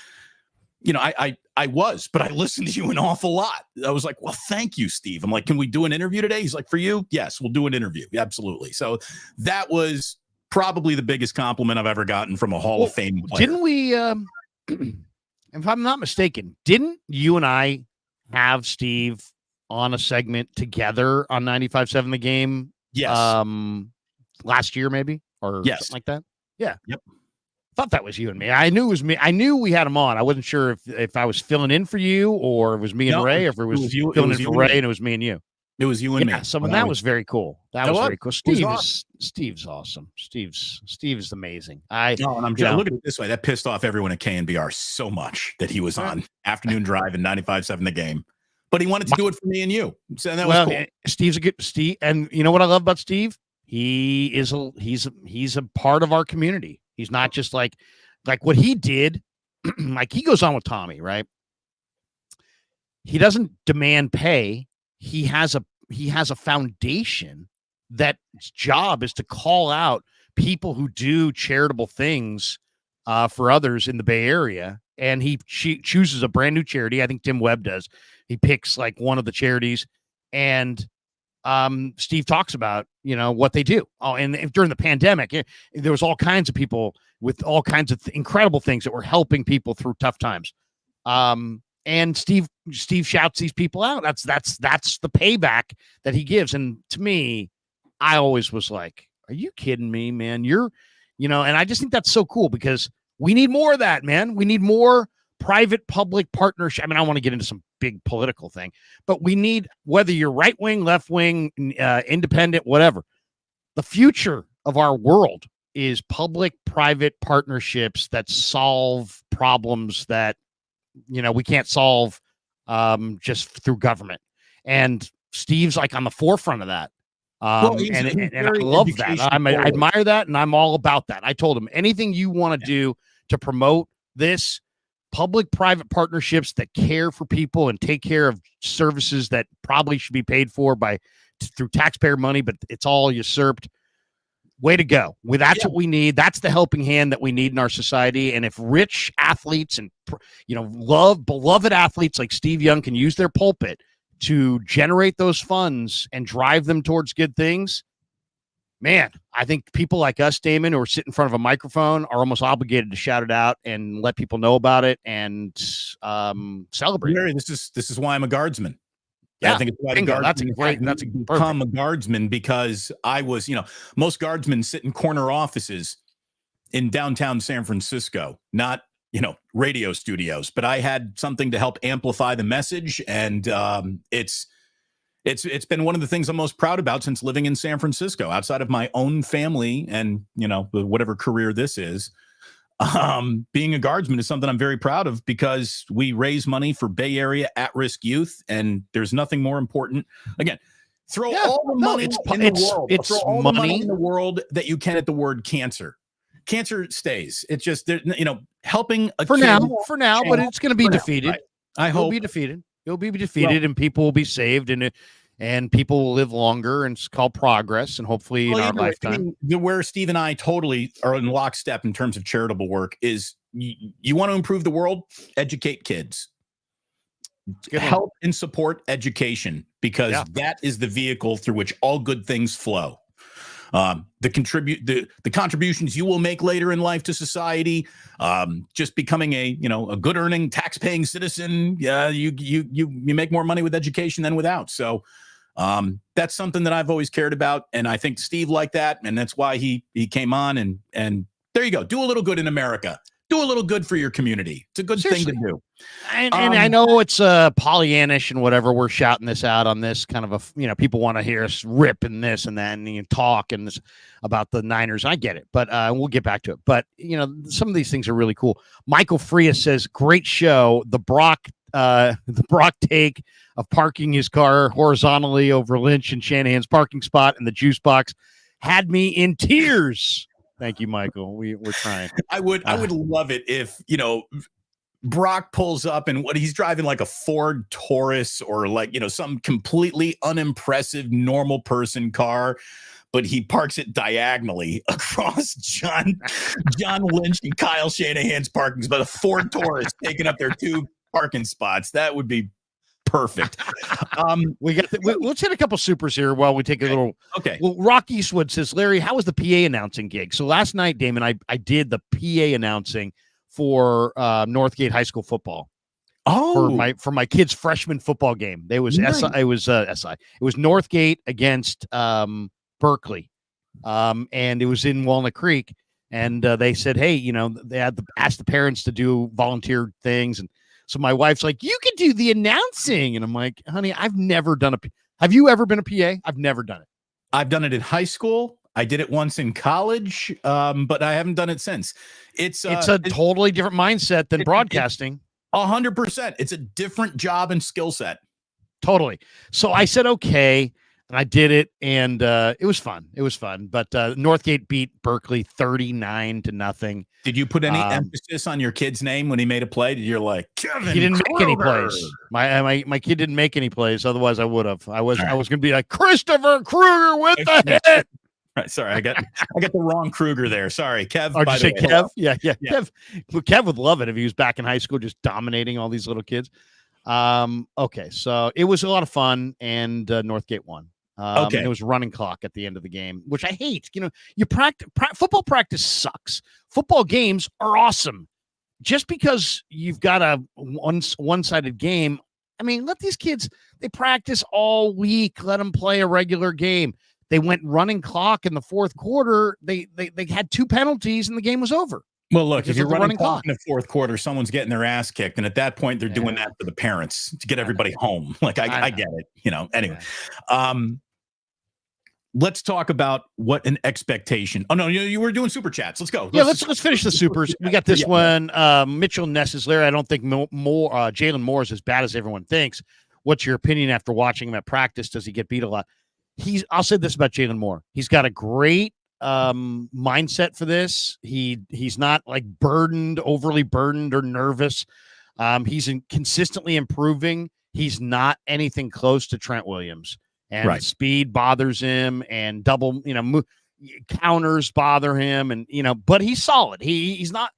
I was, but I listened to you an awful lot. I was like, well, thank you, Steve. I'm like, can we do an interview today? He's like, for you? Yes, we'll do an interview. Absolutely. So that was probably the biggest compliment I've ever gotten from a Hall of Fame player. Didn't we, if I'm not mistaken, didn't you and I have Steve on a segment together on 95.7 The Game? Yes. Last year, maybe, or yes, something like that. Yeah. Yep. Thought that was you and me. I knew it was me. I knew we had him on. I wasn't sure if I was filling in for you or it was me and Ray, or if it was you filling in for Ray and it was me and you. It was you and me. So that was very cool. That was very cool. Steve's awesome. Steve's amazing. And I'm just look at it this way. That pissed off everyone at KNBR so much that he was on Afternoon Drive and 95.7 The Game. But he wanted to do it for me and you. So that was cool. Steve's a good Steve, and you know what I love about Steve? He's a part of our community. He's not just like what he did. Like he goes on with Tommy, right? He doesn't demand pay. He has a foundation that its job is to call out people who do charitable things for others in the Bay Area, and he chooses a brand new charity. I think Tim Webb does. He picks like one of the charities, and Steve talks about, what they do. Oh, and during the pandemic, there was all kinds of people with all kinds of incredible things that were helping people through tough times. And Steve shouts these people out. That's the payback that he gives. And to me, I always was like, are you kidding me, man? And I just think that's so cool because we need more of that, man. We need more private public partnership. I mean, I want to get into some big political thing, but we need, whether you're right wing, left wing, independent, whatever, the future of our world is public private partnerships that solve problems that we can't solve just through government. And Steve's like on the forefront of that. And I love that. I admire that, and I'm all about that. I told him, anything you want to do to promote this, public-private partnerships that care for people and take care of services that probably should be paid for through taxpayer money, but it's all usurped. Way to go. Well, that's what we need. That's the helping hand that we need in our society. And if rich athletes and, beloved athletes like Steve Young can use their pulpit to generate those funds and drive them towards good things, man, I think people like us, Damon, who are sitting in front of a microphone are almost obligated to shout it out and let people know about it and celebrate. Larry, this is why I'm a guardsman. Yeah, I think it's why that's become a guardsman, because I was, most guardsmen sit in corner offices in downtown San Francisco, not, radio studios, but I had something to help amplify the message. And it's been one of the things I'm most proud about since living in San Francisco, outside of my own family and, whatever career this is. Being a guardsman is something I'm very proud of, because we raise money for Bay Area at-risk youth, and there's nothing more important. Again, throw all the money in the world. Throw all the money in the world that you can at the word cancer. Cancer stays. It's just, helping a for now, but it's going to be defeated. Right. I hope. It'll be defeated, and people will be saved, and people will live longer, and it's called progress, and hopefully in our lifetime. Where Steve and I totally are in lockstep in terms of charitable work is you want to improve the world, educate kids. Help and support education, because that is the vehicle through which all good things flow. The contributions you will make later in life to society, just becoming a good earning, tax paying citizen. Yeah, you make more money with education than without. So that's something that I've always cared about, and I think Steve liked that, and that's why he came on. And there you go. Do a little good in America. Do a little good for your community. It's a good thing to do. And I know it's Pollyannish and whatever. We're shouting this out on this kind of people want to hear us rip and this and that and talk and this about the Niners. I get it, but we'll get back to it. But some of these things are really cool. Michael Freya says, "Great show. The Brock take of parking his car horizontally over Lynch and Shanahan's parking spot and the juice box had me in tears." Thank you, Michael. We're trying. I would love it if, Brock pulls up and he's driving like a Ford Taurus or like, some completely unimpressive normal person car, but he parks it diagonally across John Lynch and Kyle Shanahan's parking spot. A Ford Taurus taking up their 2 parking spots. That would be perfect. Let's hit a couple supers here while we take a little. Okay. Well, Rock Eastwood says, Larry, how was the PA announcing gig? So last night, Damon, I did the PA announcing for Northgate High School football. Oh, for my kids' freshman football game. It was nice. It was Northgate against Berkeley, and it was in Walnut Creek. And they said, hey, they had asked the parents to do volunteer things, and so my wife's like, you could do the announcing. And I'm like, honey, I've never done have you ever been a PA? I've never done it. I've done it in high school. I did it once in college, but I haven't done it since. It's a totally different mindset than broadcasting. 100%. It's a different job and skill set. Totally. So I said, okay. And I did it, and it was fun. But Northgate beat Berkeley 39-0. Did you put any emphasis on your kid's name when he made a play? Did you like, Kevin? He didn't Krueger. make any plays. My kid didn't make any plays. Otherwise, I would have. I was going to be like Christopher Krueger with the hit. Right, sorry, I got the wrong Krueger there. Sorry, Kev. Oh, did you say Kev? Yeah. Yeah. Kev would love it if he was back in high school, just dominating all these little kids. Okay, so it was a lot of fun, and Northgate won. Okay. It was running clock at the end of the game, which I hate. You football practice sucks. Football games are awesome. Just because you've got a one-sided game, I mean, let these kids, they practice all week. Let them play a regular game. They went running clock in the fourth quarter. They had 2 penalties and the game was over. Well, look, if you're running clock in the fourth quarter, someone's getting their ass kicked. And at that point, they're doing that for the parents to get everybody home. Like, I get it, anyway. Let's talk about what an expectation. Oh, no, you were doing super chats. Let's go. Let's finish the supers. We got this one. Mitchell Ness Larry, I don't think Jalen Moore is as bad as everyone thinks. What's your opinion after watching him at practice? Does he get beat a lot? I'll say this about Jalen Moore. He's got a great mindset for this. He's not like overly burdened or nervous. He's consistently improving. He's not anything close to Trent Williams, and speed bothers him, and double, counters bother him, and but he's solid. He's not.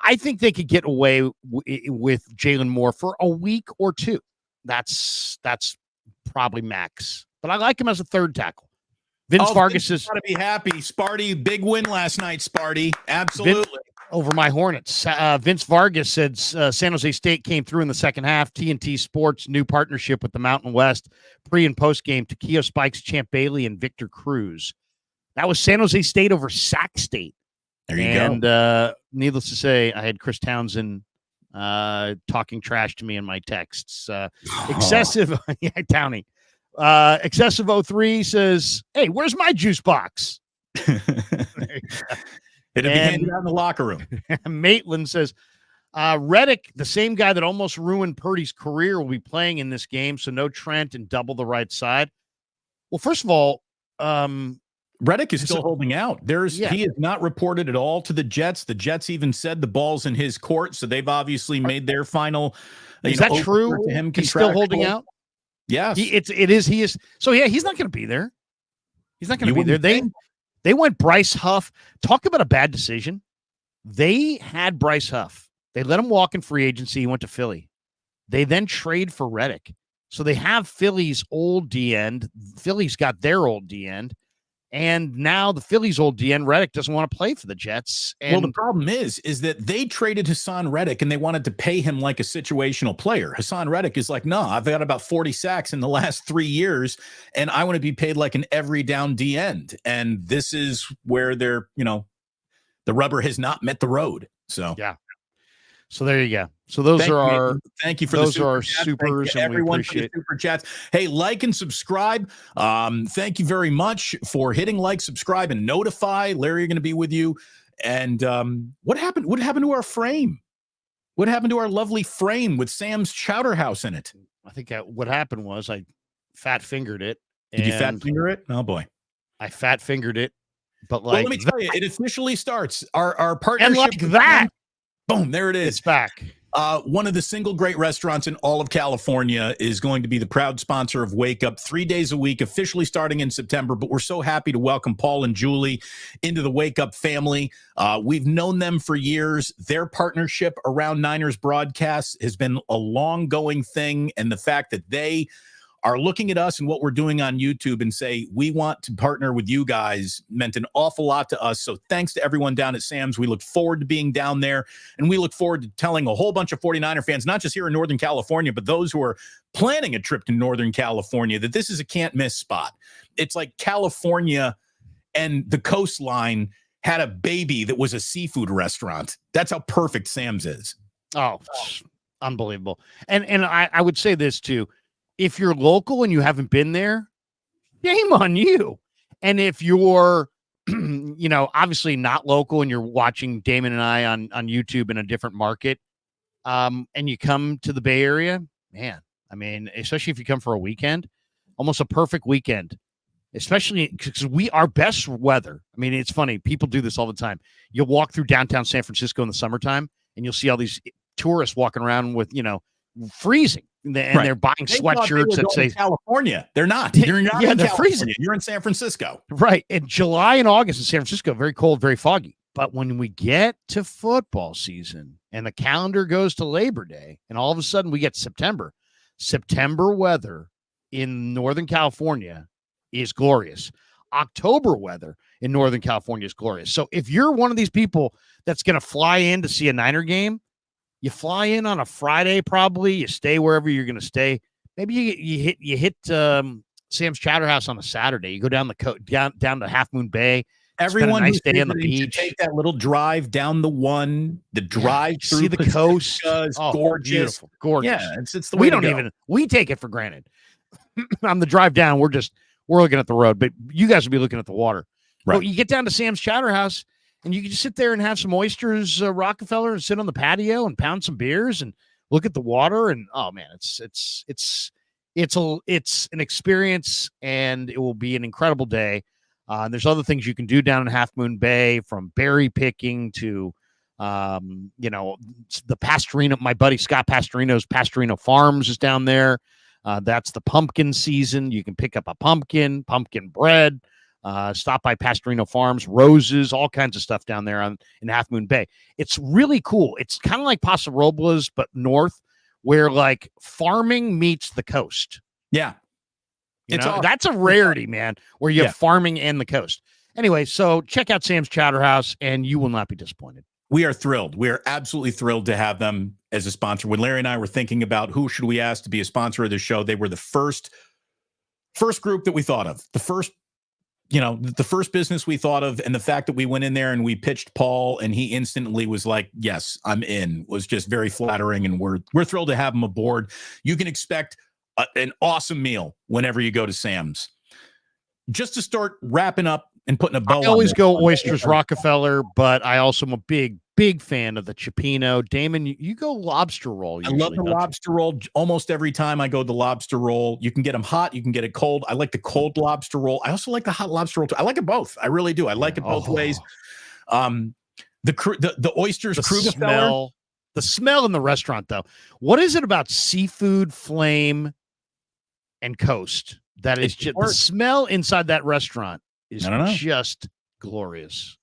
I think they could get away with Jalen Moore for a week or two. That's probably max. But I like him as a third tackle. Vince Vargas is got to be happy. Sparty, big win last night. Sparty, absolutely over my Hornets. Vince Vargas said San Jose State came through in the second half. TNT Sports new partnership with the Mountain West pre and post game. Takeo Spikes, Champ Bailey, and Victor Cruz. That was San Jose State over Sac State. There you go. And needless to say, I had Chris Townsend talking trash to me in my texts. Excessive, Townie. Excessive 03 says, "Hey, where's my juice box?" It'll be handed out in the locker room. Maitland says, Reddick, the same guy that almost ruined Purdy's career, will be playing in this game, so no Trent and double the right side. Well, first of all, Reddick is still holding out. He is not reported at all to the Jets. The Jets even said the ball's in his court, so they've obviously made their final. Is that true? To him, he's still holding out. Yes, he is. So yeah, he's not going to be there. He's not going to be there. They went Bryce Huff. Talk about a bad decision. They had Bryce Huff. They let him walk in free agency. He went to Philly. They then trade for Reddick. So they have Philly's old D end. Philly's got their old D end. And now the Phillies' old DN Reddick doesn't want to play for the Jets. Well, the problem is that they traded Hassan Reddick and they wanted to pay him like a situational player. Hassan Reddick is like, no, I've got about 40 sacks in the last 3 years, and I want to be paid like an every down D end. And this is where the rubber has not met the road. So yeah. So there you go. So those thank you for those the are our chats. supers, and everyone we appreciate for the super chats. Hey, like and subscribe. Thank you very much for hitting like, subscribe, and notify. Larry, going to be with you. And what happened? What happened to our frame? What happened to our lovely frame with Sam's Chowder House in it? I think what happened was I fat fingered it. Did you fat finger it? Oh boy, I fat fingered it. But let me tell you, it officially starts. Our partnership, and like that. Boom, there it is. It's back. One of the single great restaurants in all of California is going to be the proud sponsor of Wake Up 3 days a week, officially starting in September. But we're so happy to welcome Paul and Julie into the Wake Up family. We've known them for years. Their partnership around Niners broadcasts has been a long-going thing. And the fact that they are looking at us and what we're doing on YouTube and say, we want to partner with you guys, meant an awful lot to us. So thanks to everyone down at Sam's. We look forward to being down there, and we look forward to telling a whole bunch of 49er fans, not just here in Northern California, but those who are planning a trip to Northern California, that this is a can't miss spot. It's like California and the coastline had a baby that was a seafood restaurant. That's how perfect Sam's is. Oh, unbelievable. And I would say this too. If you're local and you haven't been there, shame on you. And if you're, obviously not local and you're watching Damon and I on YouTube in a different market, and you come to the Bay Area, man, I mean, especially if you come for a weekend, almost a perfect weekend, especially because our best weather. I mean, it's funny. People do this all the time. You'll walk through downtown San Francisco in the summertime and you'll see all these tourists walking around with, freezing. And they're buying sweatshirts that say California. They're not. They're not. Yeah, they're freezing. You're in San Francisco. Right. In July and August in San Francisco, very cold, very foggy. But when we get to football season and the calendar goes to Labor Day, and all of a sudden we get September weather in Northern California is glorious. October weather in Northern California is glorious. So if you're one of these people that's going to fly in to see a Niner game, you fly in on a Friday, probably. You stay wherever you're going to stay. Maybe you hit Sam's Chowder House on a Saturday. You go down down to Half Moon Bay. Everyone nice day on the beach. Take that little drive down the drive through see the coast. Gorgeous, beautiful, gorgeous. Yeah, it's the way we take it for granted. On the drive down, we're looking at the road, but you guys will be looking at the water. Right. But you get down to Sam's Chowder House. And you can just sit there and have some oysters, Rockefeller, and sit on the patio and pound some beers and look at the water. And oh man, it's an experience, and it will be an incredible day. There's other things you can do down in Half Moon Bay, from berry picking to, the Pastorino. My buddy Scott Pastorino's Pastorino Farms is down there. That's the pumpkin season. You can pick up a pumpkin bread. Stop by Pastorino Farms, roses, all kinds of stuff down there in Half Moon Bay. It's really cool. It's kind of like Paso Robles, but north, where like farming meets the coast. Yeah. That's a rarity, man, where you have farming and the coast. Anyway, so check out Sam's Chowder House, and you will not be disappointed. We are thrilled. We are absolutely thrilled to have them as a sponsor. When Larry and I were thinking about who should we ask to be a sponsor of the show, they were the first group that we thought of. The first business we thought of, and the fact that we went in there and we pitched Paul and he instantly was like, yes, I'm in, was just very flattering, and we're thrilled to have him aboard. You can expect an awesome meal whenever you go to Sam's. Just to start wrapping up and putting a bow on. I always go Oysters Rockefeller, but I also am a big fan of the Cioppino. Damon, you go lobster roll. Usually, I love the lobster roll. Almost every time I go the lobster roll. You can get them hot. You can get it cold. I like the cold lobster roll. I also like the hot lobster roll too. I like it both. I really do. I like it both ways. The oysters, Krueger. The smell in the restaurant, though. What is it about seafood, flame, and coast that is just the smell inside that restaurant is just glorious.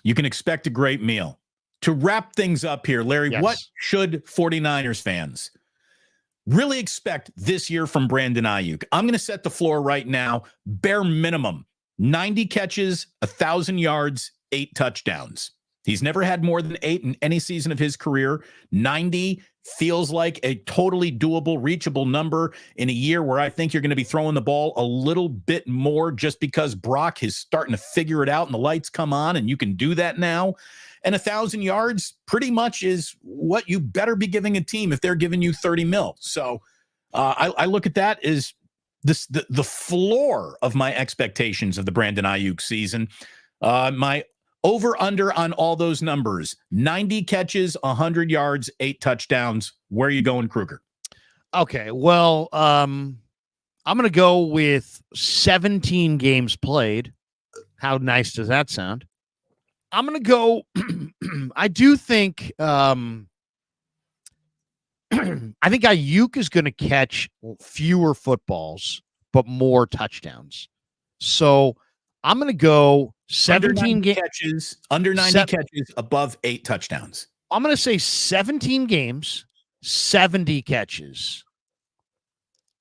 You can expect a great meal. To wrap things up here, Larry, what should 49ers fans really expect this year from Brandon Aiyuk? I'm going to set the floor right now. Bare minimum, 90 catches, 1,000 yards, 8 touchdowns. He's never had more than 8 in any season of his career. 90 feels like a totally doable, reachable number in a year where I think you're going to be throwing the ball a little bit more just because Brock is starting to figure it out and the lights come on and you can do that now. And 1,000 yards pretty much is what you better be giving a team if they're giving you 30 mil. So I look at that as the floor of my expectations of the Brandon Aiyuk season. My over-under on all those numbers, 90 catches, 100 yards, 8 touchdowns. Where are you going, Krueger? Okay, well, I'm going to go with 17 games played. How nice does that sound? I'm going to go I do think I think Aiyuk is going to catch fewer footballs but more touchdowns. So I'm going to go 17 catches, under 90 catches, above 8 touchdowns. I'm going to say 17 games, 70 catches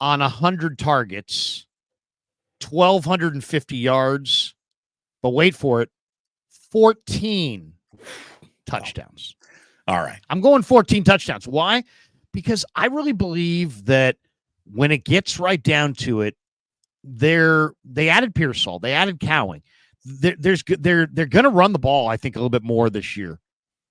on 100 targets, 1,250 yards, but wait for it, 14 touchdowns. All right. I'm going 14 touchdowns. Why? Because I really believe that when it gets right down to it, they added Pearsall, they added Cowing. They're going to run the ball, I think, a little bit more this year.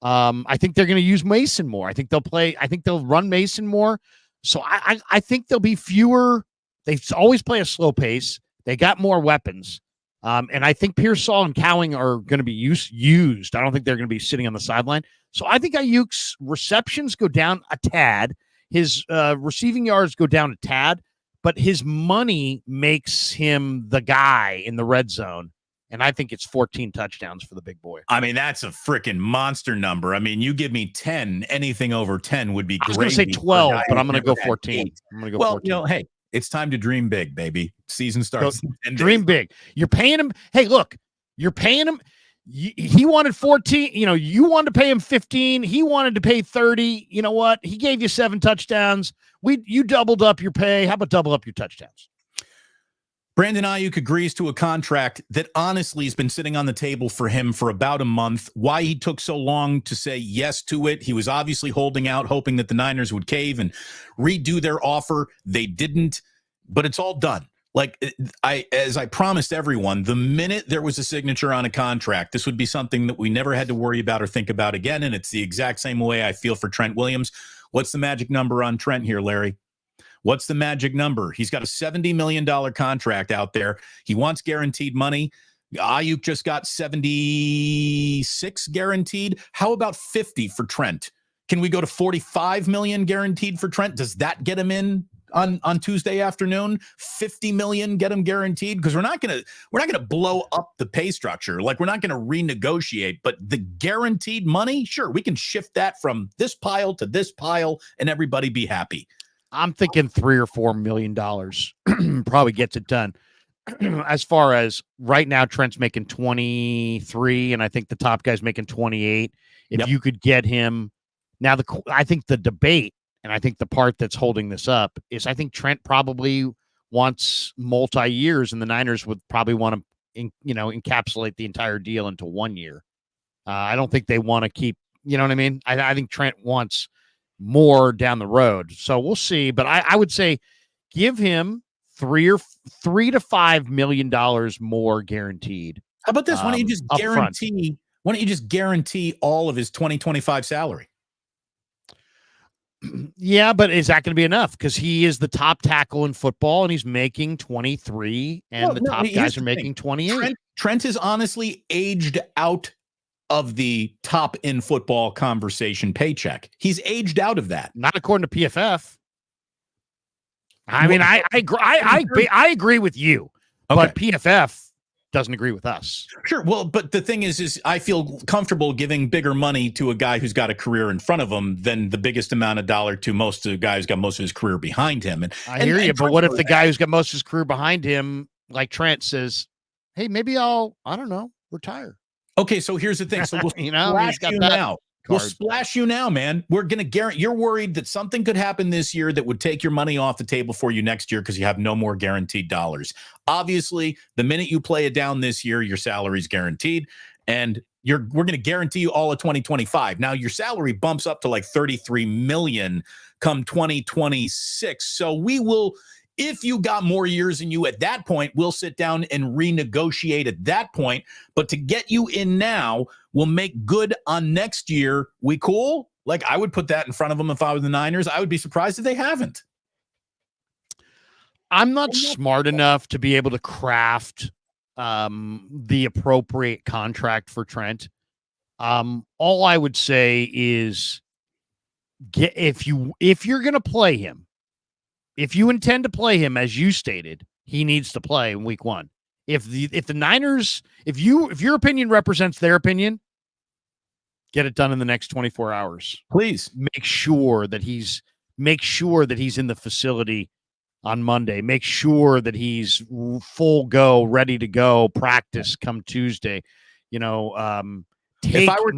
I think they're going to use Mason more. I think they'll run Mason more. So I think there'll be fewer. They always play a slow pace. They got more weapons. And I think Pearsall and Cowing are going to be used. I don't think they're going to be sitting on the sideline. So I think Aiyuk's receptions go down a tad. His receiving yards go down a tad. But his money makes him the guy in the red zone. And I think it's 14 touchdowns for the big boy. I mean, that's a freaking monster number. I mean, you give me 10, anything over 10 would be great. I was going to say 12, but I'm going to go 14. I'm going to go 14. Hey, it's time to dream big, baby. Season starts. Dream big. You're paying him. Hey, look, you're paying him. He wanted 14. You wanted to pay him 15. He wanted to pay 30. You know what? He gave you 7 touchdowns. You doubled up your pay. How about double up your touchdowns? Brandon Aiyuk agrees to a contract that honestly has been sitting on the table for him for about a month. Why he took so long to say yes to it, he was obviously holding out, hoping that the Niners would cave and redo their offer. They didn't, but it's all done. Like as I promised everyone, the minute there was a signature on a contract, this would be something that we never had to worry about or think about again, and it's the exact same way I feel for Trent Williams. What's the magic number on Trent here, Larry? What's the magic number? He's got a $70 million contract out there. He wants guaranteed money. Aiyuk just got 76 guaranteed. How about 50 for Trent? Can we go to 45 million guaranteed for Trent? Does that get him in on Tuesday afternoon? 50 million, get him guaranteed, because we're not gonna blow up the pay structure. Like, we're not gonna renegotiate, but the guaranteed money, sure, we can shift that from this pile to this pile and everybody be happy. I'm thinking $3 or $4 million probably gets it done. As far as right now, Trent's making 23, and I think the top guy's making 28. If you could get him now, I think the debate, and I think the part that's holding this up is I think Trent probably wants multi-years, and the Niners would probably want to, encapsulate the entire deal into 1 year. I don't think they want to keep, you know what I mean? I think Trent wants more down the road. So we'll see. But I would say give him $3 to $5 million more guaranteed. How about this? Why don't you just guarantee? Why don't you just guarantee all of his 2025 salary? Yeah, but is that going to be enough? Because he is the top tackle in football, and he's making 23, and top guys are making 28. Trent is honestly aged out of the top in football conversation paycheck. He's aged out of that. Not according to PFF. I mean, I agree with you, but PFF doesn't agree with us. Sure. Well, but the thing is I feel comfortable giving bigger money to a guy who's got a career in front of him than the biggest amount of dollar to most of the guy who's got most of his career behind him. And I hear you, but what if the guy who's got most of his career behind him, like Trent, says, "Hey, maybe I don't know, retire." Okay, so here's the thing. So we'll splash you now. We'll splash you now, man. We're going to guarantee. You're worried that something could happen this year that would take your money off the table for you next year because you have no more guaranteed dollars. Obviously, the minute you play it down this year, your salary's guaranteed, and we're going to guarantee you all of 2025. Now, your salary bumps up to like $33 million come 2026. So we will. If you got more years than you at that point, we'll sit down and renegotiate at that point. But to get you in now, we'll make good on next year. We cool? Like, I would put that in front of them if I was the Niners. I would be surprised if they haven't. I'm not smart enough to be able to craft the appropriate contract for Trent. All I would say is if you're going to play him, if you intend to play him, as you stated, he needs to play in week 1. If the Niners, if your opinion represents their opinion, get it done in the next 24 hours. Please make sure that he's in the facility on Monday. Make sure that he's full go, ready to go, practice come Tuesday. If I were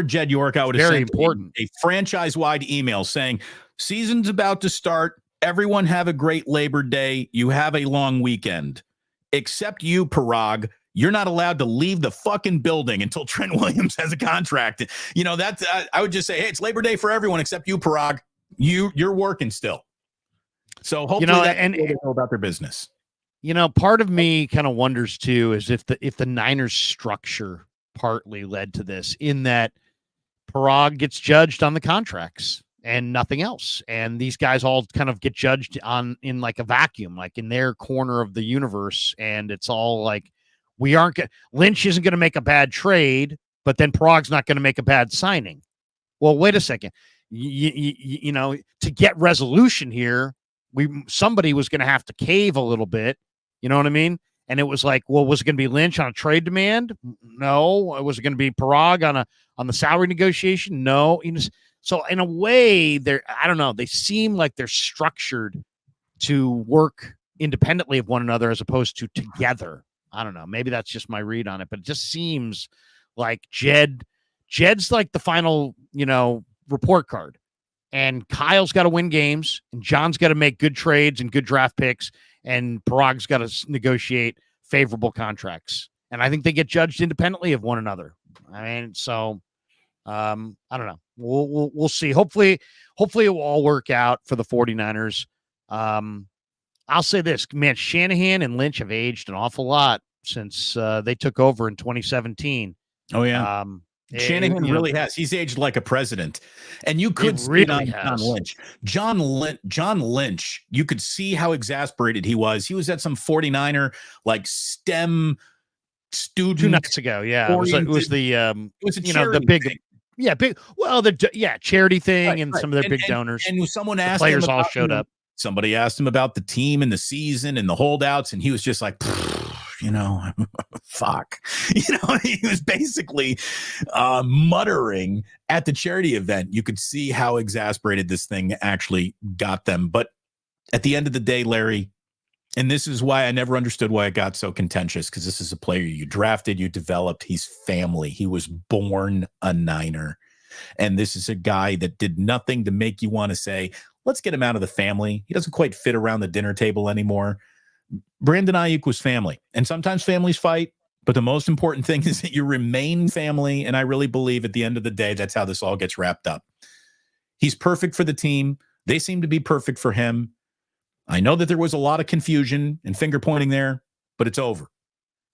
Jed York, I would have sent a franchise-wide email saying, season's about to start. Everyone have a great Labor Day. You have a long weekend. Except you, Parag. You're not allowed to leave the fucking building until Trent Williams has a contract. That's I would just say, hey, it's Labor Day for everyone except you, Parag. You're working still. So hopefully they know about their business. Part of me kind of wonders too is if the Niners structure partly led to this, in that Parag gets judged on the contracts and nothing else, and these guys all kind of get judged in like a vacuum, like in their corner of the universe, and it's all like Lynch isn't going to make a bad trade, but then Parag's not going to make a bad signing. Well, wait a second, to get resolution here, somebody was going to have to cave a little bit, you know what I mean? And it was like, well, was it going to be Lynch on a trade demand? No. Was it going to be Parag on the salary negotiation? No. So in a way, I don't know. They seem like they're structured to work independently of one another as opposed to together. I don't know. Maybe that's just my read on it, but it just seems like Jed's like the final, report card, and Kyle's got to win games, and John's got to make good trades and good draft picks, and Parag's got to negotiate favorable contracts. And I think they get judged independently of one another. I mean, so I don't know. We'll see. Hopefully it will all work out for the 49ers. I'll say this, man, Shanahan and Lynch have aged an awful lot since they took over in 2017. Oh, yeah. Shanahan really has. He's aged like a president. And you could see it on John Lynch. John Lynch, you could see how exasperated he was. He was at some 49er like STEM student 2 nights ago. Yeah. It was the big thing. Charity thing, right, and some of their big donors. And someone asked the players all showed up. Somebody asked him about the team and the season and the holdouts, and he was just like, fuck. He was basically muttering at the charity event. You could see how exasperated this thing actually got them. But at the end of the day, Larry, and this is why I never understood why it got so contentious, because this is a player you drafted, you developed. He's family. He was born a Niner. And this is a guy that did nothing to make you want to say, let's get him out of the family. He doesn't quite fit around the dinner table anymore. Brandon Aiyuk was family. And sometimes families fight, but the most important thing is that you remain family. And I really believe at the end of the day, that's how this all gets wrapped up. He's perfect for the team. They seem to be perfect for him. I know that there was a lot of confusion and finger pointing there, but it's over.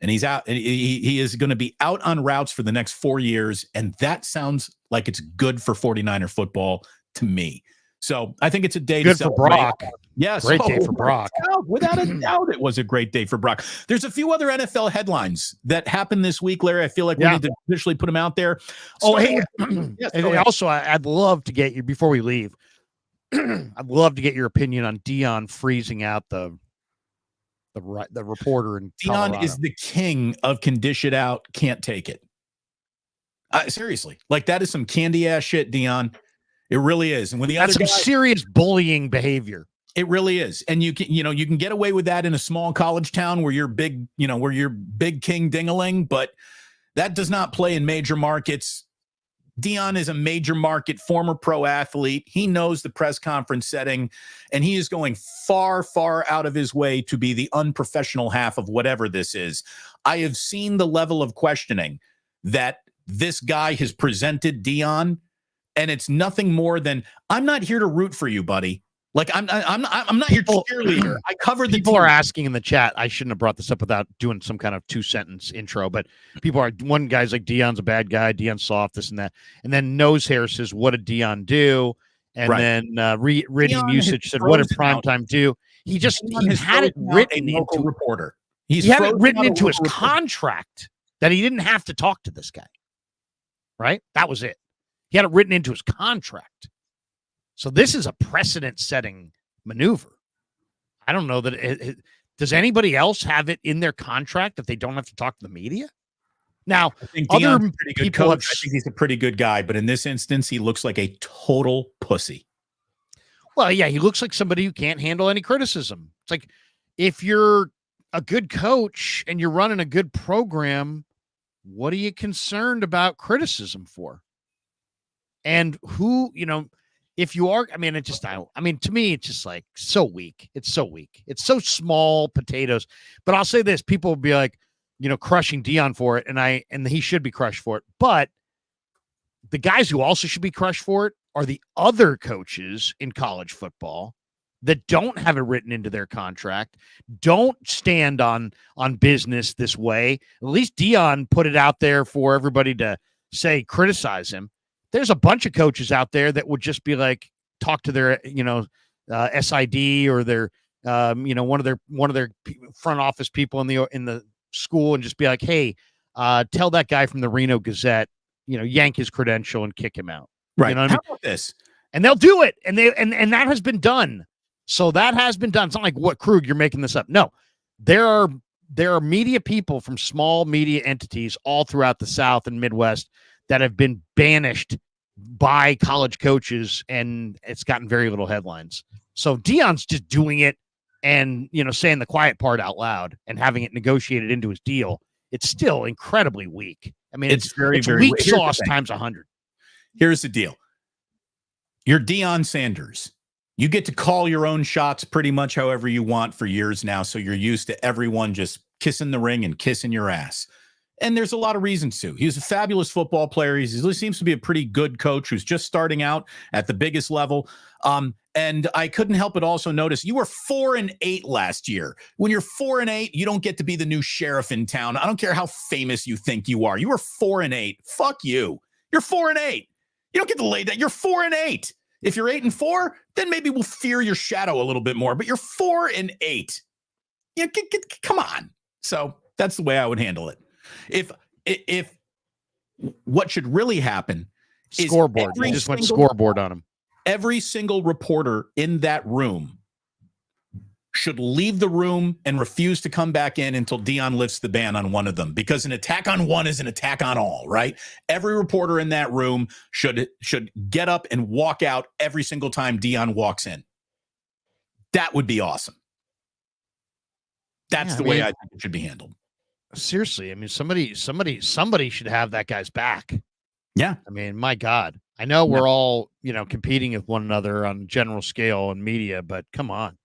And he's out. He is going to be out on routes for the next 4 years. And that sounds like it's good for 49er football to me. So I think it's a day good to for Brock. Yes. Great day for Brock. Without a doubt, it was a great day for Brock. There's a few other NFL headlines that happened this week, Larry. I feel like we need to officially put them out there. Hey, yes, and also I'd love to get you, before we leave, I'd love to get your opinion on Dion freezing out the reporter in Dion Colorado. Is the king of can dish it out, can't take it. Seriously, like that is some candy ass shit, Dion. It really is. And when that's some serious bullying behavior. It really is. And you can get away with that in a small college town where you're big, where you're big king ding-a-ling, but that does not play in major markets. Dion is a major market former pro athlete. He knows the press conference setting, and he is going far, far out of his way to be the unprofessional half of whatever this is. I have seen the level of questioning that this guy has presented Dion, and it's nothing more than, I'm not here to root for you, buddy. Like I'm not your cheerleader. I covered the people team. Are asking in the chat. I shouldn't have brought this up without doing some kind of 2-sentence intro, but one guy's like, Dion's a bad guy, Dion's soft, this and that. And then Nosehair says, what did Dion do? And then Riddy Usage said, what did Primetime do? He had it written into reporter. He had it written into his contract that he didn't have to talk to this guy. Right? That was it. He had it written into his contract. So this is a precedent-setting maneuver. I don't know that does anybody else have it in their contract that they don't have to talk to the media? Now, I think Dion's a pretty good coach. I think he's a pretty good guy, but in this instance, he looks like a total pussy. Well, yeah, he looks like somebody who can't handle any criticism. It's like, if you're a good coach and you're running a good program, what are you concerned about criticism for? And who, if you are, to me, it's just like so weak. It's so weak. It's so small potatoes. But I'll say this, people will be like, crushing Dion for it. And he should be crushed for it. But the guys who also should be crushed for it are the other coaches in college football that don't have it written into their contract, don't stand on business this way. At least Dion put it out there for everybody to say, criticize him. There's a bunch of coaches out there that would just be like, talk to their, SID or their, one of their front office people in the school and just be like, hey, tell that guy from the Reno Gazette, yank his credential and kick him out. Right. You know what How I mean? about this? And they'll do it. And that has been done. So that has been done. It's not like, what, Krug, you're making this up. No, there are media people from small media entities all throughout the South and Midwest that have been banished by college coaches, and it's gotten very little headlines. So Dion's just doing it and, saying the quiet part out loud and having it negotiated into his deal. It's still incredibly weak. I mean, it's very weak sauce times 100. Here's the deal. You're Dion Sanders. You get to call your own shots pretty much however you want for years now. So you're used to everyone just kissing the ring and kissing your ass. And there's a lot of reasons to. He's a fabulous football player. He seems to be a pretty good coach who's just starting out at the biggest level. And I couldn't help but also notice you were 4-8 last year. When you're 4-8, you don't get to be the new sheriff in town. I don't care how famous you think you are. You were 4-8. Fuck you. You're 4-8. You don't get to lay that. You're 4-8. If you're 8-4, then maybe we'll fear your shadow a little bit more. But you're 4-8. Come on. So that's the way I would handle it. If what should really happen scoreboard, you just went scoreboard on him. Every single reporter in that room should leave the room and refuse to come back in until Dion lifts the ban on one of them, because an attack on one is an attack on all, right? Every reporter in that room should get up and walk out every single time Dion walks in. That would be awesome. That's the way I think it should be handled. Seriously, I mean, somebody should have that guy's back. Yeah. I mean, my God. I know we're all, competing with one another on a general scale and media, but come on.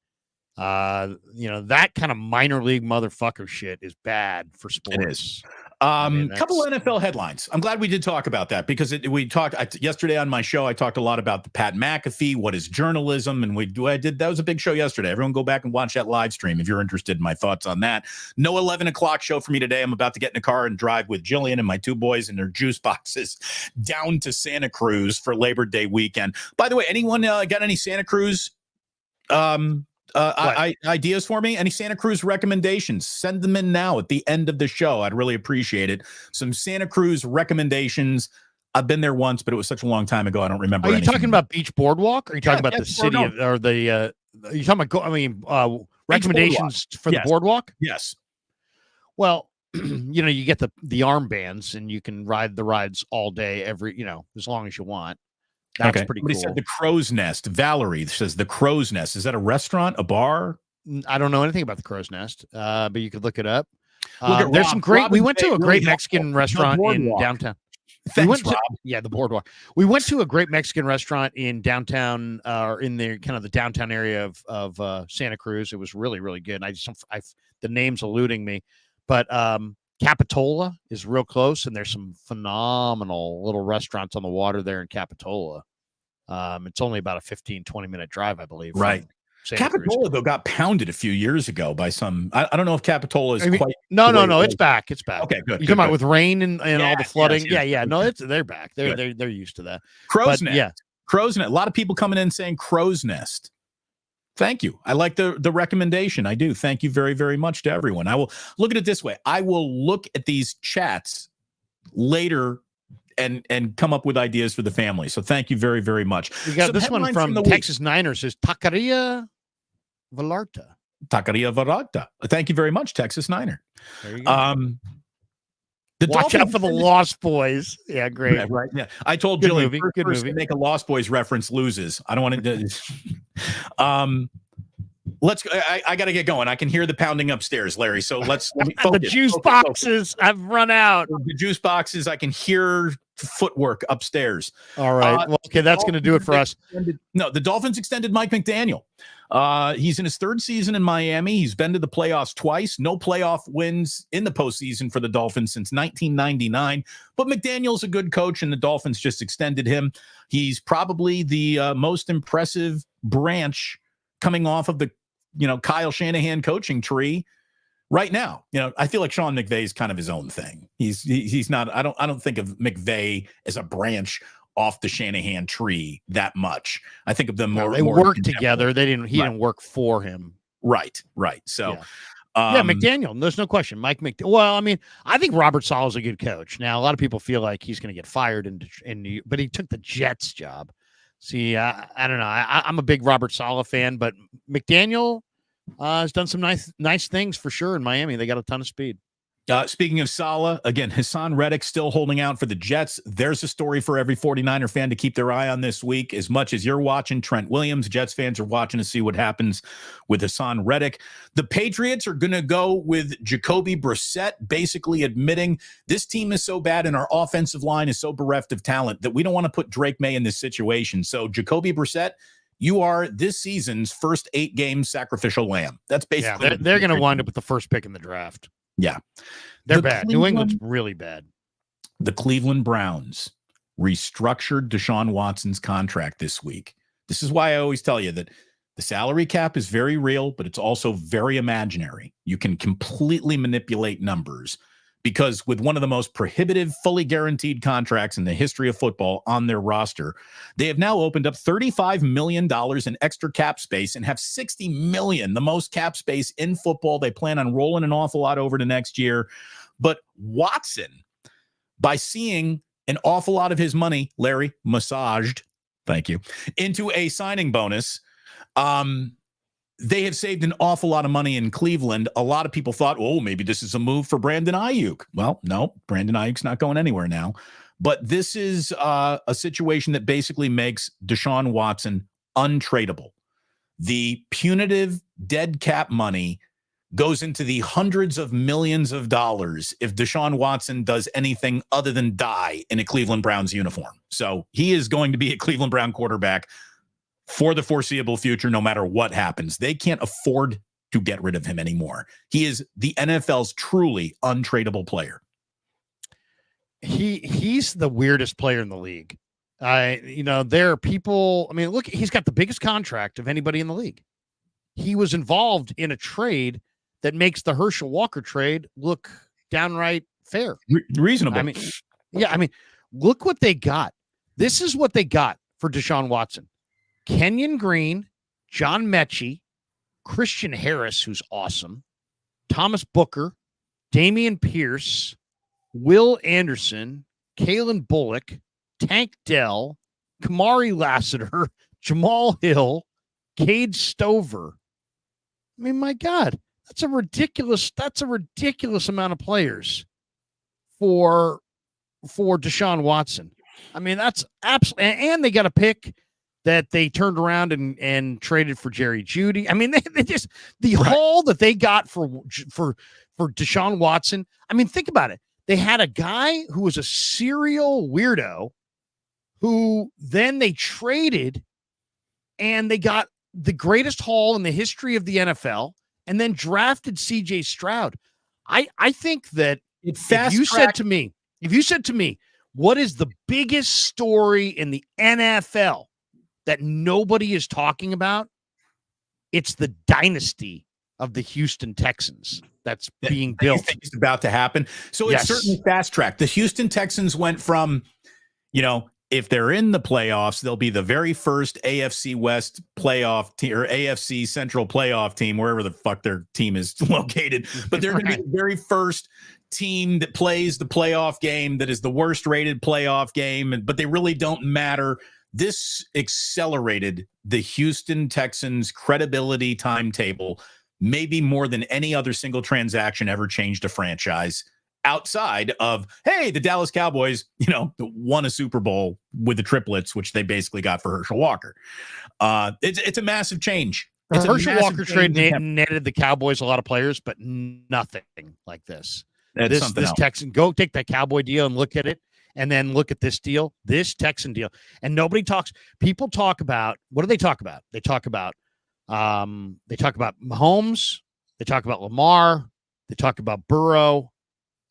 That kind of minor league motherfucker shit is bad for sports. It is. Couple of NFL headlines. I'm glad we did talk about that, because we talked yesterday on my show. I talked a lot about the Pat McAfee, what is journalism, and that was a big show yesterday. Everyone go back and watch that live stream if you're interested in my thoughts on that. No 11 o'clock show for me today. I'm about to get in a car and drive with Jillian and my two boys and their juice boxes down to Santa Cruz for Labor Day weekend. By the way, anyone got any Santa Cruz ideas for me? Any Santa Cruz recommendations? Send them in now at the end of the show. I'd really appreciate it. Some Santa Cruz recommendations. I've been there once, but it was such a long time ago. I don't remember. Are you talking about Beach Boardwalk? Or are you talking about the city are you talking about, recommendations for the boardwalk? Yes. Well, you get the armbands and you can ride the rides all day, as long as you want. That's pretty cool. Somebody said the Crow's Nest. Valerie says the Crow's Nest. Is that a restaurant, a bar? I don't know anything about the Crow's Nest, but you could look it up. There's some great. We went to a great Mexican restaurant in downtown. Thanks, Rob. The boardwalk. We went to a great Mexican restaurant in downtown, or in the kind of the downtown area of Santa Cruz. It was really, really good. The name's eluding me, but Capitola is real close, and there's some phenomenal little restaurants on the water there in Capitola. It's only about a 15-20 minute drive, I believe. Right. Capitola, though, got pounded a few years ago by some. I don't know if Capitola is quite. No. It's back. It's back. Okay, good. You're talking about with rain and all the flooding. Yes. Yeah. No, they're back. They're used to that. Crow's Nest. Yeah. Crow's Nest. A lot of people coming in saying Crow's Nest. Thank you. I like the recommendation. I do. Thank you very, very much to everyone. I will look at it this way. I will look at these chats later and come up with ideas for the family. So thank you very, very much. We got this one from Texas Niners is Taqueria Vallarta. Taqueria Vallarta. Thank you very much, Texas Niner. There you go. Watch out for the Lost Boys. Yeah, great. Yeah, right. Yeah. I told Jilly, good movie. To make a Lost Boys reference loses. I don't want to. Let's. I got to get going. I can hear the pounding upstairs, Larry. So let me focus. The juice boxes. I've run out. The juice boxes. I can hear footwork upstairs. All right. Okay, that's going to do it for us. The Dolphins extended Mike McDaniel. He's in his third season in Miami. He's been to the playoffs twice. No playoff wins in the postseason for the Dolphins since 1999. But McDaniel's a good coach, and the Dolphins just extended him. He's probably the most impressive branch coming off of the Kyle Shanahan coaching tree right now. I feel like Sean McVay is kind of his own thing. He's not. I don't think of McVay as a branch off the Shanahan tree that much. I think of them more. They worked together. He didn't work for him. Right. So, McDaniel. There's no question. Mike McDaniel. Well, I mean, I think Robert Saleh's a good coach. Now, a lot of people feel like he's going to get fired but he took the Jets job. See, I don't know. I'm a big Robert Saleh fan, but McDaniel has done some nice things for sure in Miami. They got a ton of speed. Speaking of Saleh, again, Hassan Reddick still holding out for the Jets. There's a story for every 49er fan to keep their eye on this week. As much as you're watching Trent Williams, Jets fans are watching to see what happens with Hassan Reddick. The Patriots are going to go with Jacoby Brissett, basically admitting this team is so bad and our offensive line is so bereft of talent that we don't want to put Drake May in this situation. So Jacoby Brissett, you are this season's first 8-game sacrificial lamb. That's basically they're going to wind up with the first pick in the draft. Yeah. They're bad. New England's really bad. The Cleveland Browns restructured Deshaun Watson's contract this week. This is why I always tell you that the salary cap is very real, but it's also very imaginary. You can completely manipulate numbers because with one of the most prohibitive, fully guaranteed contracts in the history of football on their roster, they have now opened up $35 million in extra cap space and have $60 million, the most cap space in football. They plan on rolling an awful lot over to next year. But Watson, by seeing an awful lot of his money, Larry, massaged, thank you, into a signing bonus, they have saved an awful lot of money in Cleveland. A lot of people thought, oh, maybe this is a move for Brandon Aiyuk. Well, no, Brandon Ayuk's not going anywhere now. But this is a situation that basically makes Deshaun Watson untradeable. The punitive dead cap money goes into the hundreds of millions of dollars if Deshaun Watson does anything other than die in a Cleveland Browns uniform. So he is going to be a Cleveland Brown quarterback for the foreseeable future, no matter what happens. They can't afford to get rid of him anymore. He is the NFL's truly untradeable player. He's the weirdest player in the league. There are people, I mean, look, he's got the biggest contract of anybody in the league. He was involved in a trade that makes the Herschel Walker trade look downright fair. Reasonable. I mean, look what they got. This is what they got for Deshaun Watson. Kenyon Green, John Mechie, Christian Harris, who's awesome, Thomas Booker, Damian Pierce, Will Anderson, Kalen Bullock, Tank Dell, Kamari Lassiter, Jamal Hill, Cade Stover. I mean, my God, that's a ridiculous amount of players for Deshaun Watson. I mean, that's absolutely, and they got a pick that they turned around and traded for Jerry Jeudy. I mean, they just the haul that they got for Deshaun Watson. I mean, think about it. They had a guy who was a serial weirdo who then they traded and they got the greatest haul in the history of the NFL and then drafted CJ Stroud. I think that if you said to me, what is the biggest story in the NFL that nobody is talking about? It's the dynasty of the Houston Texans that's being built. It's about to happen. So it's certainly fast tracked. The Houston Texans went from, if they're in the playoffs, they'll be the very first AFC West playoff team or AFC Central playoff team, wherever the fuck their team is located. But they're going to be the very first team that plays the playoff game that is the worst rated playoff game. But they really don't matter. This accelerated the Houston Texans' credibility timetable, maybe more than any other single transaction ever changed a franchise outside of, hey, the Dallas Cowboys, won a Super Bowl with the triplets, which they basically got for Herschel Walker. It's a massive change. The Herschel Walker trade netted the Cowboys a lot of players, but nothing like this. This Texan, go take that Cowboy deal and look at it. And then look at this deal, this Texan deal. And nobody talks. People talk about, what do they talk about? They talk about Mahomes. They talk about Lamar. They talk about Burrow.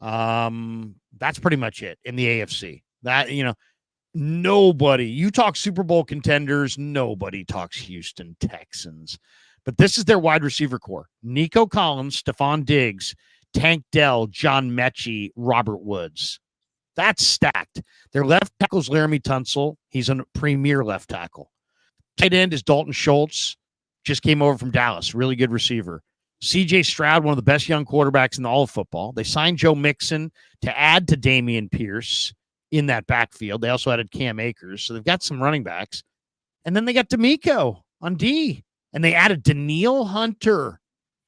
That's pretty much it in the AFC. That, nobody, you talk Super Bowl contenders, nobody talks Houston Texans. But this is their wide receiver core. Nico Collins, Stephon Diggs, Tank Dell, John Mechie, Robert Woods. That's stacked. Their left tackle is Laramie Tunsil. He's a premier left tackle. Tight end is Dalton Schultz. Just came over from Dallas. Really good receiver. CJ Stroud, one of the best young quarterbacks in all of football. They signed Joe Mixon to add to Damian Pierce in that backfield. They also added Cam Akers. So they've got some running backs. And then they got D'Amico on D. And they added Danielle Hunter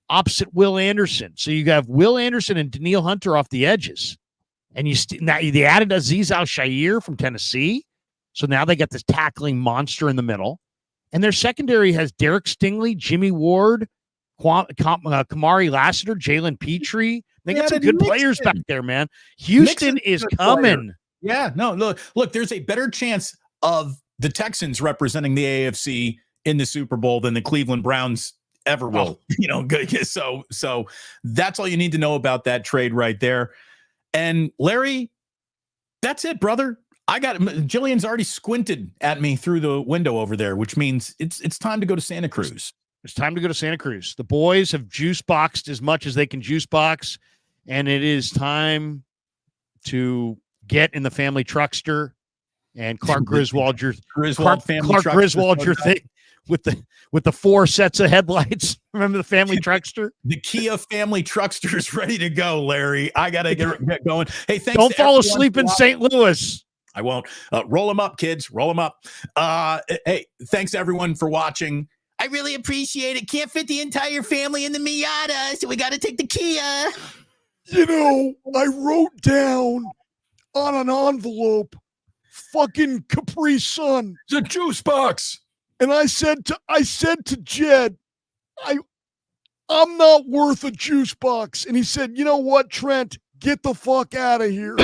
opposite Will Anderson. So you have Will Anderson and Danielle Hunter off the edges. And they added Azeez Al-Shaair from Tennessee. So now they got this tackling monster in the middle. And their secondary has Derek Stingley, Jimmy Ward, Kamari Lassiter, Jalen Petrie. They got some good players back there, man. Houston is coming. Yeah, no, look, there's a better chance of the Texans representing the AFC in the Super Bowl than the Cleveland Browns ever will. So that's all you need to know about that trade right there. And Larry, that's it, brother. Jillian's already squinted at me through the window over there, which means it's time to go to Santa Cruz. It's time to go to Santa Cruz. The boys have juice boxed as much as they can juice box, and it is time to get in the family truckster and Clark Griswold your thing with the four sets of headlights. Remember the family truckster? The Kia family truckster is ready to go, Larry. I gotta get going. Hey, thanks. Don't fall asleep in St. Louis. I won't. Roll them up, kids. Roll them up. Hey, thanks everyone for watching. I really appreciate it. Can't fit the entire family in the Miata, so we got to take the Kia. You know, I wrote down on an envelope, fucking Capri Sun. It's a juice box. And I said to Jed, I'm not worth a juice box. And he said, you know what, Trent? Get the fuck out of here.